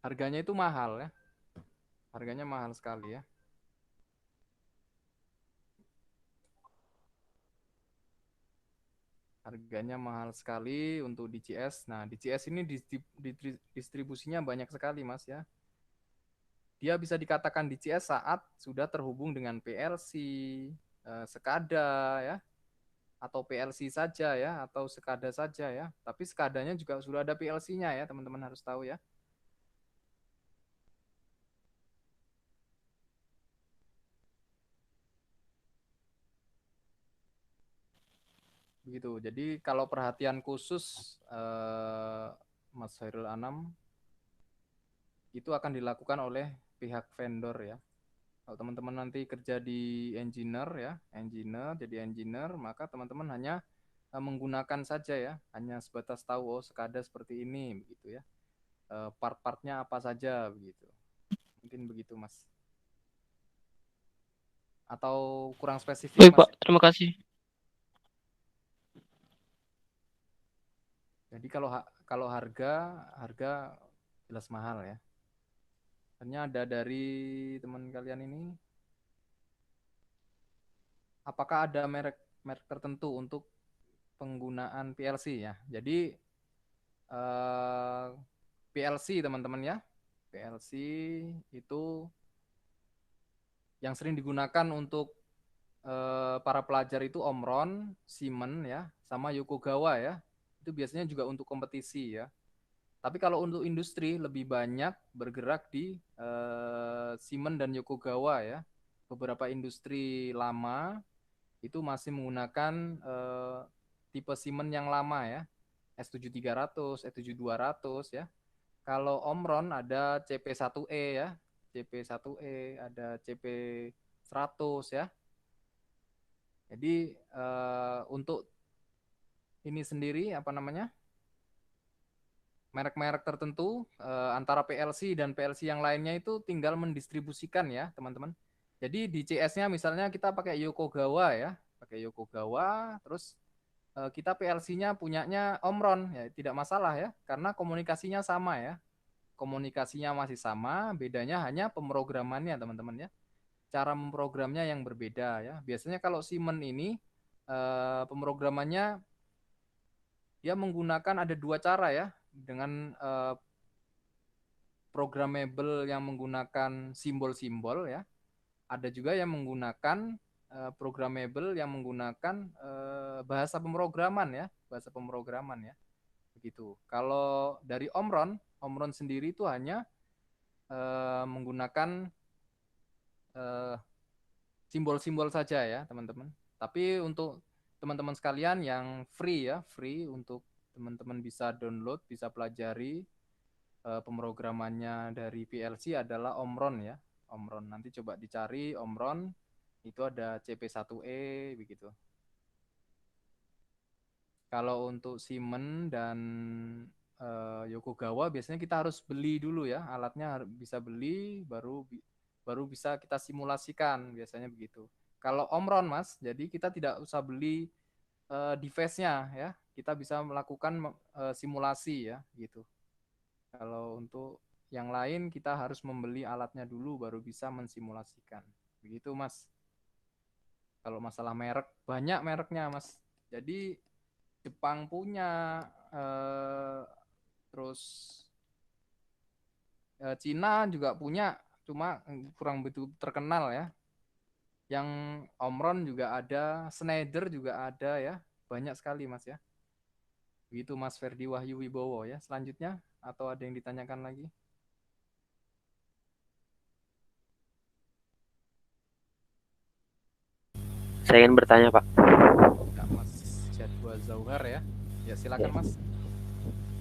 Harganya itu mahal ya. Harganya mahal sekali ya. Harganya mahal sekali untuk DCS. Nah, DCS ini distribusinya banyak sekali Mas ya. Dia bisa dikatakan DCS saat sudah terhubung dengan PLC, SCADA ya, atau PLC saja ya, atau SCADA saja ya. Tapi SCADA-nya juga sudah ada PLC-nya ya, teman-teman harus tahu ya. Begitu. Jadi kalau perhatian khusus Mas Hairul Anam itu akan dilakukan oleh pihak vendor ya. Kalau teman-teman nanti kerja di engineer ya, jadi engineer, maka teman-teman hanya menggunakan saja ya, hanya sebatas tahu oh SCADA seperti ini begitu ya. Part-partnya apa saja begitu. Mungkin begitu Mas. Atau kurang spesifik Baik Mas? Pak, terima kasih. Jadi kalau harga jelas mahal ya. Ternyata ada dari teman kalian ini, apakah ada merek tertentu untuk penggunaan PLC ya? Jadi PLC teman-teman ya, PLC itu yang sering digunakan untuk para pelajar itu Omron, Siemens ya, sama Yokogawa ya. Itu biasanya juga untuk kompetisi ya. Tapi kalau untuk industri lebih banyak bergerak di Siemens dan Yokogawa ya. Beberapa industri lama itu masih menggunakan tipe Siemens yang lama ya, S7300, S7200 ya. Kalau Omron ada CP1E ya, CP1E, ada CP100 ya. Jadi untuk ini sendiri apa namanya? Merek-merek tertentu antara PLC dan PLC yang lainnya itu tinggal mendistribusikan ya, teman-teman. Jadi di CS-nya misalnya kita pakai Yokogawa ya, pakai Yokogawa, terus kita PLC-nya punyanya Omron ya, tidak masalah ya, karena komunikasinya sama ya. Komunikasinya masih sama, bedanya hanya pemrogramannya, teman-teman ya. Cara memprogramnya yang berbeda ya. Biasanya kalau Siemens ini pemrogramannya dia menggunakan ada dua cara ya, dengan programmable yang menggunakan simbol-simbol ya. Ada juga yang menggunakan programmable yang menggunakan bahasa pemrograman ya, bahasa pemrograman ya. Begitu. Kalau dari Omron sendiri itu hanya menggunakan simbol-simbol saja ya, teman-teman. Tapi untuk teman-teman sekalian yang free ya, free untuk teman-teman bisa download, bisa pelajari pemrogramannya dari PLC adalah Omron ya. Omron. Nanti coba dicari Omron, itu ada CP1E begitu. Kalau untuk Siemens dan Yokogawa biasanya kita harus beli dulu ya, alatnya bisa beli baru bisa kita simulasikan, biasanya begitu. Kalau Omron Mas, jadi kita tidak usah beli device-nya ya, kita bisa melakukan simulasi ya gitu. Kalau untuk yang lain kita harus membeli alatnya dulu baru bisa mensimulasikan. Begitu Mas. Kalau masalah merek, banyak mereknya Mas. Jadi Jepang punya, terus Cina juga punya, cuma kurang begitu terkenal ya. Yang Omron juga ada, Schneider juga ada ya, banyak sekali Mas ya. Begitu Mas Ferdi Wahyu Wibowo ya. Selanjutnya, atau ada yang ditanyakan lagi? Saya ingin bertanya, Pak. Ya, Mas Jadwa Zauhar ya. Ya silakan Mas.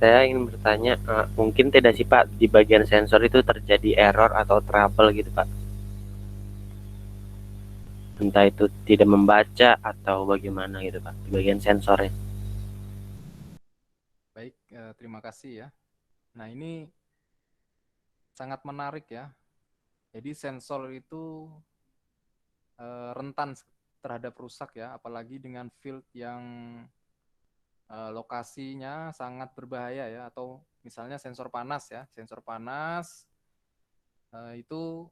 Saya ingin bertanya, mungkin tidak sih Pak, di bagian sensor itu terjadi error atau trouble gitu Pak? Entah itu tidak membaca atau bagaimana gitu Pak, di bagian sensornya. Baik, terima kasih ya. Nah ini sangat menarik ya. Jadi sensor itu rentan terhadap rusak ya, apalagi dengan field yang lokasinya sangat berbahaya ya, atau misalnya sensor panas ya, sensor panas itu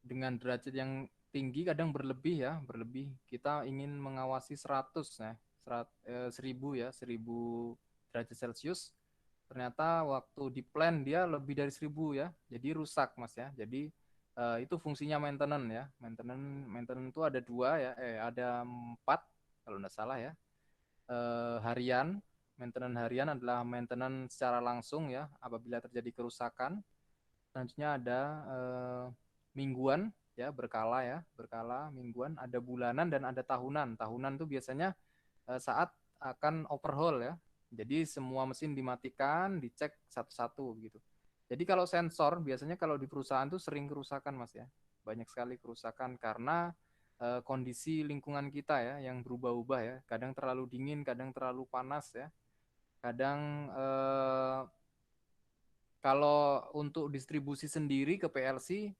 dengan derajat yang tinggi kadang berlebih ya, berlebih. Kita ingin mengawasi 100 ya, 1000 ya, 1000 derajat Celcius. Ternyata waktu di plan dia lebih dari 1000 ya, jadi rusak Mas ya. Jadi itu fungsinya maintenance ya. Maintenance itu ada dua ya, ada 4 kalau tidak salah ya. Harian, maintenance harian adalah maintenance secara langsung ya, apabila terjadi kerusakan. Selanjutnya ada mingguan ya, berkala mingguan, ada bulanan dan ada tahunan. Tahunan itu biasanya saat akan overhaul ya. Jadi semua mesin dimatikan, dicek satu-satu gitu. Jadi kalau sensor biasanya kalau di perusahaan tuh sering kerusakan Mas ya. Banyak sekali kerusakan karena kondisi lingkungan kita ya yang berubah-ubah ya. Kadang terlalu dingin, kadang terlalu panas ya. Kadang kalau untuk distribusi sendiri ke PLC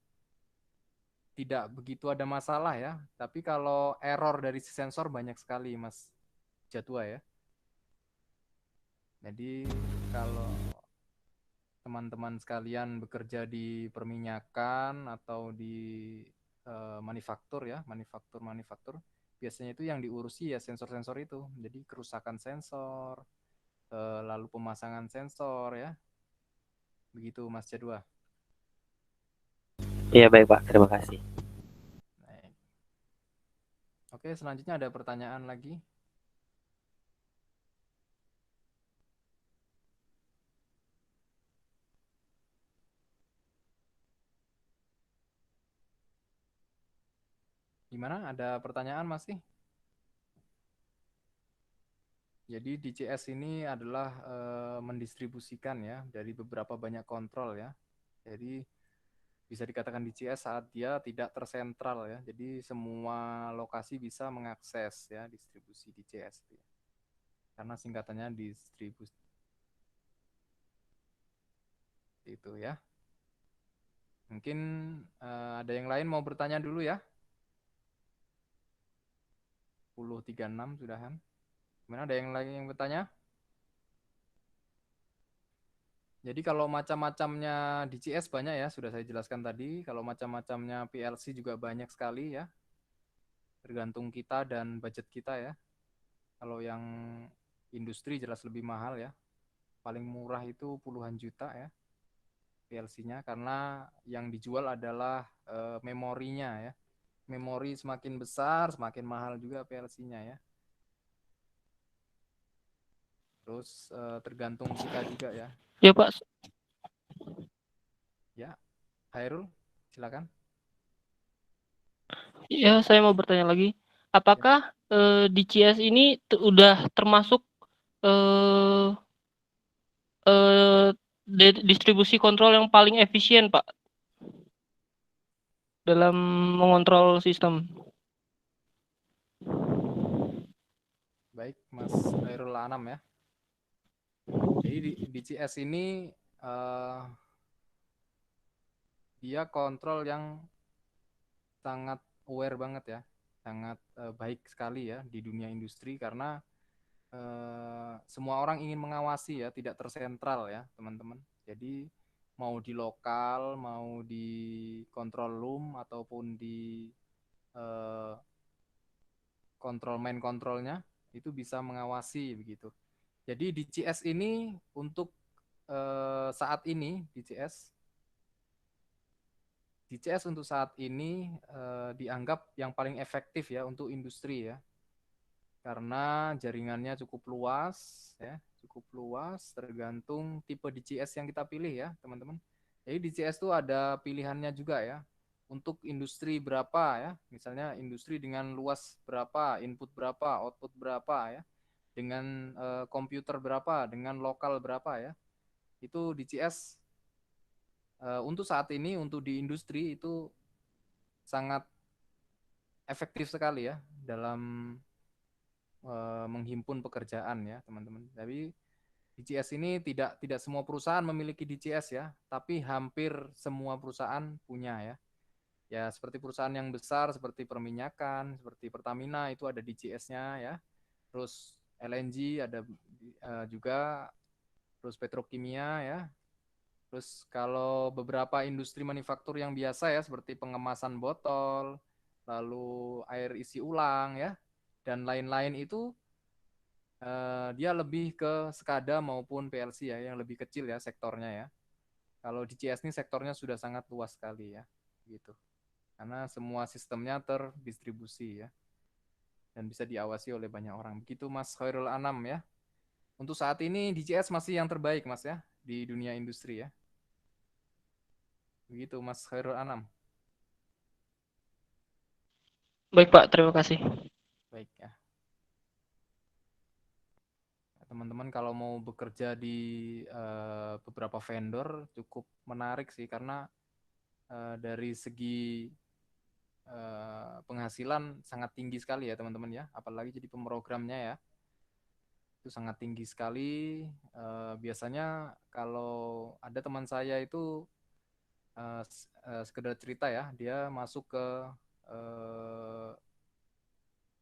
tidak begitu ada masalah ya. Tapi kalau error dari si sensor banyak sekali Mas Jadwa ya. Jadi kalau teman-teman sekalian bekerja di perminyakan atau di manufaktur ya, manufaktur biasanya itu yang diurusi ya sensor-sensor itu. Jadi kerusakan sensor, lalu pemasangan sensor ya. Begitu Mas Jadwa. Iya baik Pak, terima kasih. Baik. Oke, selanjutnya ada pertanyaan lagi. Gimana? Ada pertanyaan masih? Jadi DCS ini adalah mendistribusikan ya dari beberapa banyak kontrol ya. Jadi bisa dikatakan DCS saat dia tidak tersentral ya. Jadi semua lokasi bisa mengakses ya distribusi DCS itu ya. Karena singkatannya distribusi itu ya. Mungkin ada yang lain mau bertanya dulu ya. 10.36 sudahan. Gimana, ada yang lain yang bertanya? Jadi kalau macam-macamnya DCS banyak ya, sudah saya jelaskan tadi. Kalau macam-macamnya PLC juga banyak sekali ya. Tergantung kita dan budget kita ya. Kalau yang industri jelas lebih mahal ya. Paling murah itu puluhan juta ya PLC-nya, karena yang dijual adalah memorinya ya. Memori semakin besar, semakin mahal juga PLC-nya ya. Terus tergantung kita juga ya. Ya Pak, Ya, Hairul, silakan. ya saya mau bertanya lagi. Ya. Apakah DCS ini udah termasuk eh, distribusi kontrol yang paling efisien, Pak, dalam mengontrol sistem? Baik, Mas Hairul Anam ya. Jadi di DCS ini dia kontrol yang sangat aware banget ya, sangat baik sekali ya di dunia industri, karena semua orang ingin mengawasi ya, tidak tersentral ya teman-teman. Jadi mau di lokal, mau di control room ataupun di eh, kontrol main kontrolnya itu bisa mengawasi begitu. Jadi DCS ini untuk saat ini DCS untuk saat ini dianggap yang paling efektif ya untuk industri ya, karena jaringannya cukup luas ya, cukup luas, tergantung tipe DCS yang kita pilih ya teman-teman. Jadi DCS itu ada pilihannya juga ya, untuk industri berapa ya, misalnya industri dengan luas berapa, input berapa, output berapa ya, dengan komputer berapa, dengan lokal berapa ya, itu DCS untuk saat ini untuk di industri itu sangat efektif sekali ya dalam menghimpun pekerjaan ya teman-teman. Tapi DCS ini tidak semua perusahaan memiliki DCS ya, tapi hampir semua perusahaan punya ya. Ya seperti perusahaan yang besar seperti perminyakan, seperti Pertamina itu ada DCS-nya ya. Terus LNG ada juga, terus petrokimia ya. Terus kalau beberapa industri manufaktur yang biasa ya seperti pengemasan botol, lalu air isi ulang ya, dan lain-lain itu dia lebih ke SCADA maupun PLC ya, yang lebih kecil ya sektornya ya. Kalau di CS ini sektornya sudah sangat luas sekali ya, gitu. Karena semua sistemnya terdistribusi ya, dan bisa diawasi oleh banyak orang. Begitu Mas Khairul Anam ya. Untuk saat ini DCS masih yang terbaik Mas ya di dunia industri ya. Begitu Mas Khairul Anam. Baik Pak, terima kasih. Baik ya. Teman-teman kalau mau bekerja di beberapa vendor cukup menarik sih, karena dari segi penghasilan sangat tinggi sekali ya teman-teman ya, apalagi jadi pemrogramnya ya, itu sangat tinggi sekali. Biasanya kalau ada teman saya itu sekedar cerita ya, dia masuk ke uh,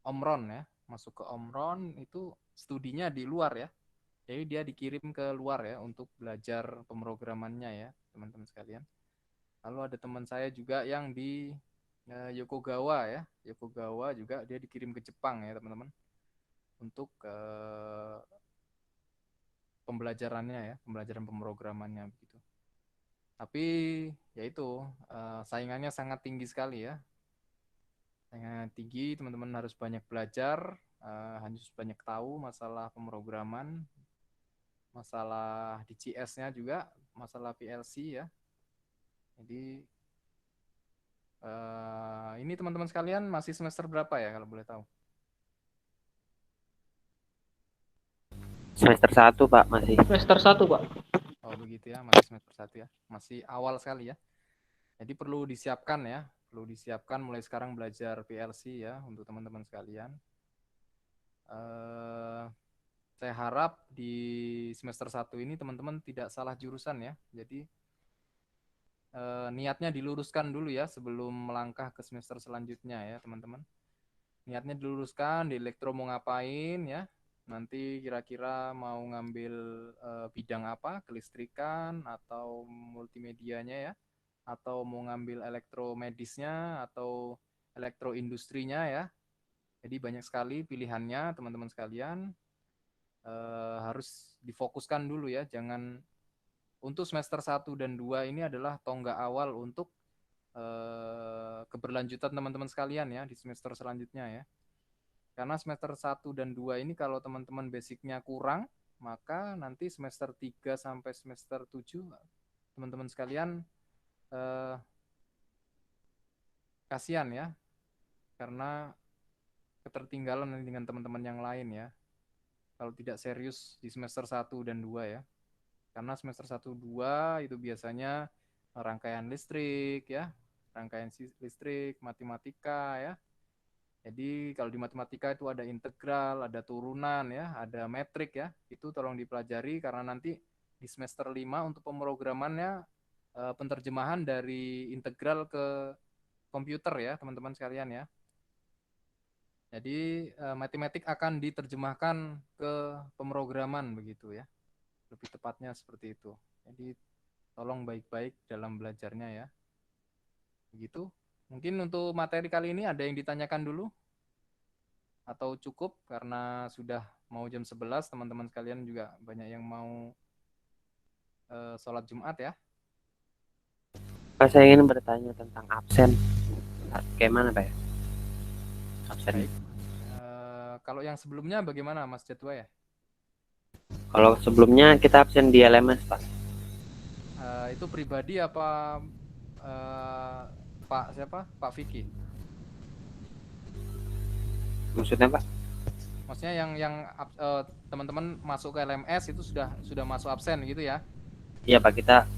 Omron ya, masuk ke Omron itu studinya di luar ya, Jadi dia dikirim ke luar ya untuk belajar pemrogramannya ya, teman-teman sekalian. Lalu ada teman saya juga yang di Yokogawa ya. Yokogawa juga dia dikirim ke Jepang ya, teman-teman. Untuk pembelajarannya ya, pembelajaran pemrogramannya begitu. Tapi ya itu saingannya sangat tinggi sekali ya. Saingannya tinggi, teman-teman harus banyak belajar, harus banyak tahu masalah pemrograman, masalah DCS-nya juga, masalah PLC ya. Jadi ini teman-teman sekalian masih semester berapa ya kalau boleh tahu? Semester 1 Pak masih. Semester 1, Pak. Oh begitu ya, masih semester 1 ya. Masih awal sekali ya. Jadi perlu disiapkan ya, perlu disiapkan mulai sekarang belajar PLC ya untuk teman-teman sekalian. Saya harap di semester 1 ini teman-teman tidak salah jurusan ya. Jadi niatnya diluruskan dulu ya sebelum melangkah ke semester selanjutnya ya teman-teman. Niatnya diluruskan, di elektro mau ngapain ya. Nanti kira-kira mau ngambil bidang apa, kelistrikan atau multimedianya ya. Atau mau ngambil elektromedisnya atau elektroindustrinya ya. Jadi banyak sekali pilihannya teman-teman sekalian. Harus difokuskan dulu ya, jangan untuk semester 1 dan 2 ini adalah tonggak awal untuk keberlanjutan teman-teman sekalian ya di semester selanjutnya ya. Karena semester 1 dan 2 ini kalau teman-teman basicnya kurang, maka nanti semester 3 sampai semester 7 teman-teman sekalian kasihan ya, karena ketertinggalan dengan teman-teman yang lain ya. Kalau tidak serius di semester 1 dan 2 ya. Karena semester 1 2 itu biasanya rangkaian listrik ya, rangkaian listrik, matematika ya. Jadi kalau di matematika itu ada integral, ada turunan ya, ada metrik ya. Itu tolong dipelajari karena nanti di semester 5 untuk pemrogramannya penerjemahan dari integral ke komputer ya, teman-teman sekalian ya. Jadi matematik akan diterjemahkan ke pemrograman begitu ya. Lebih tepatnya seperti itu. Jadi tolong baik-baik dalam belajarnya ya. Begitu. Mungkin untuk materi kali ini ada yang ditanyakan dulu atau cukup karena sudah mau jam 11 teman-teman sekalian juga banyak yang mau sholat Jumat ya. Pak, saya ingin bertanya tentang absen. Kayak mana Pak ya? Absen. Baik. Kalau yang sebelumnya bagaimana Mas Jadwa ya? Kalau sebelumnya kita absen di LMS Pak. Itu pribadi apa Pak siapa? Pak Vicky? Maksudnya Pak? Maksudnya yang teman-teman masuk ke LMS itu sudah masuk absen gitu ya? Iya Pak, kita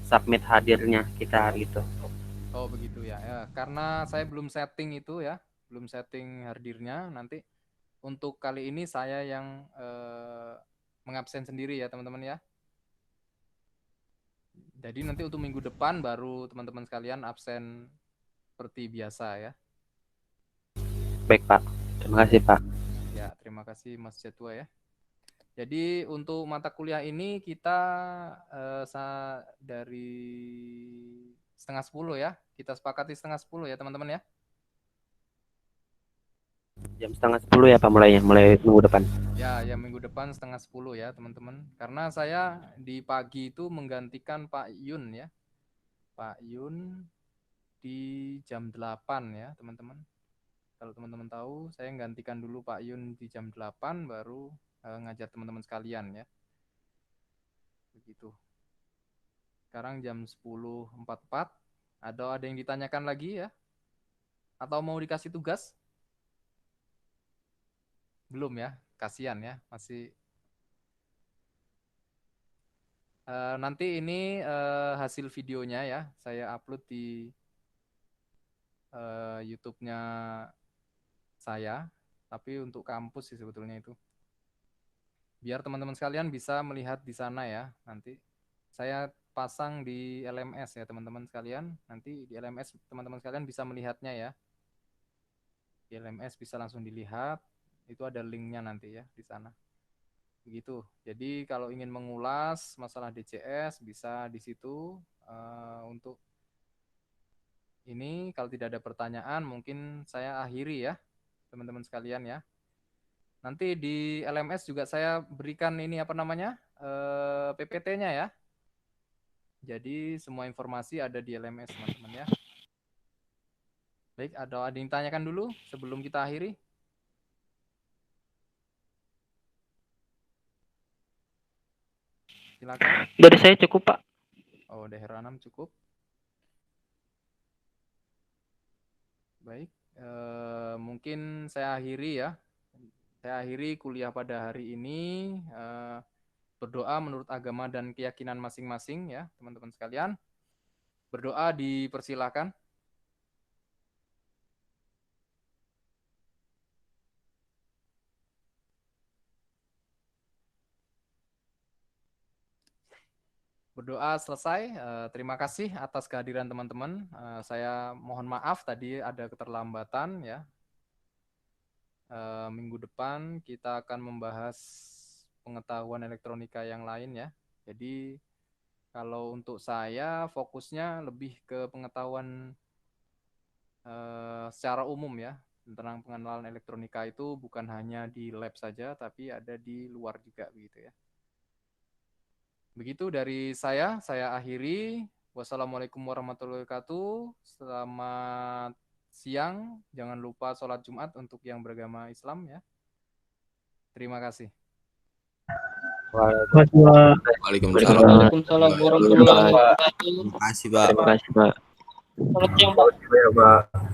submit hadirnya kita hari itu. Oh begitu ya. Ya, karena saya belum setting itu ya, belum setting hadirnya. Nanti untuk kali ini saya yang mengabsen sendiri ya teman-teman ya. Jadi nanti untuk minggu depan baru teman-teman sekalian absen seperti biasa ya. Baik Pak, terima kasih Pak. Ya terima kasih Mas Jadwa ya. Jadi untuk mata kuliah ini kita dari 9:30 ya. Kita sepakati 9:30 ya teman-teman ya. Jam 9:30 ya Pak mulainya, mulai minggu depan. Ya, minggu depan 9:30 ya teman-teman. Karena saya di pagi itu menggantikan Pak Yun ya. Pak Yun di jam 8 ya teman-teman. Kalau teman-teman tahu, saya gantikan dulu Pak Yun di jam 8 baru ngajar teman-teman sekalian ya. Begitu. Sekarang jam 10.44. Ada yang ditanyakan lagi ya? Atau mau dikasih tugas? Belum ya, kasihan ya, masih. Nanti ini hasil videonya ya, saya upload di YouTube-nya saya, tapi untuk kampus sih sebetulnya itu. Biar teman-teman sekalian bisa melihat di sana ya, nanti saya pasang di LMS ya teman-teman sekalian, nanti di LMS teman-teman sekalian bisa melihatnya ya. Di LMS bisa langsung dilihat, itu ada linknya nanti ya di sana. Begitu. Jadi kalau ingin mengulas masalah DCS bisa di situ untuk ini. Kalau tidak ada pertanyaan mungkin saya akhiri ya teman-teman sekalian ya. Nanti di LMS juga saya berikan ini apa namanya PPT-nya ya. Jadi semua informasi ada di LMS teman-teman ya. Baik, ada yang tanyakan dulu sebelum kita akhiri? Silakan. Dari saya cukup, Pak. Oh, dari Heranam cukup. Baik, mungkin saya akhiri ya. Saya akhiri kuliah pada hari ini. Berdoa menurut agama dan keyakinan masing-masing ya, teman-teman sekalian. Berdoa dipersilakan. Berdoa selesai. Terima kasih atas kehadiran teman-teman. Saya mohon maaf tadi ada keterlambatan ya. Minggu depan kita akan membahas pengetahuan elektronika yang lain ya. Jadi kalau untuk saya fokusnya lebih ke pengetahuan secara umum ya. Tentang pengenalan elektronika itu bukan hanya di lab saja, tapi ada di luar juga begitu ya. Begitu dari saya akhiri. Wassalamualaikum warahmatullahi wabarakatuh. Selamat siang. Jangan lupa sholat Jumat untuk yang beragama Islam ya. Terima kasih. Waalaikumsalam. Waalaikumsalam warahmatullahi wabarakatuh. Terima kasih, Pak. Terima kasih, Pak. Selamat siang, Pak. Pak.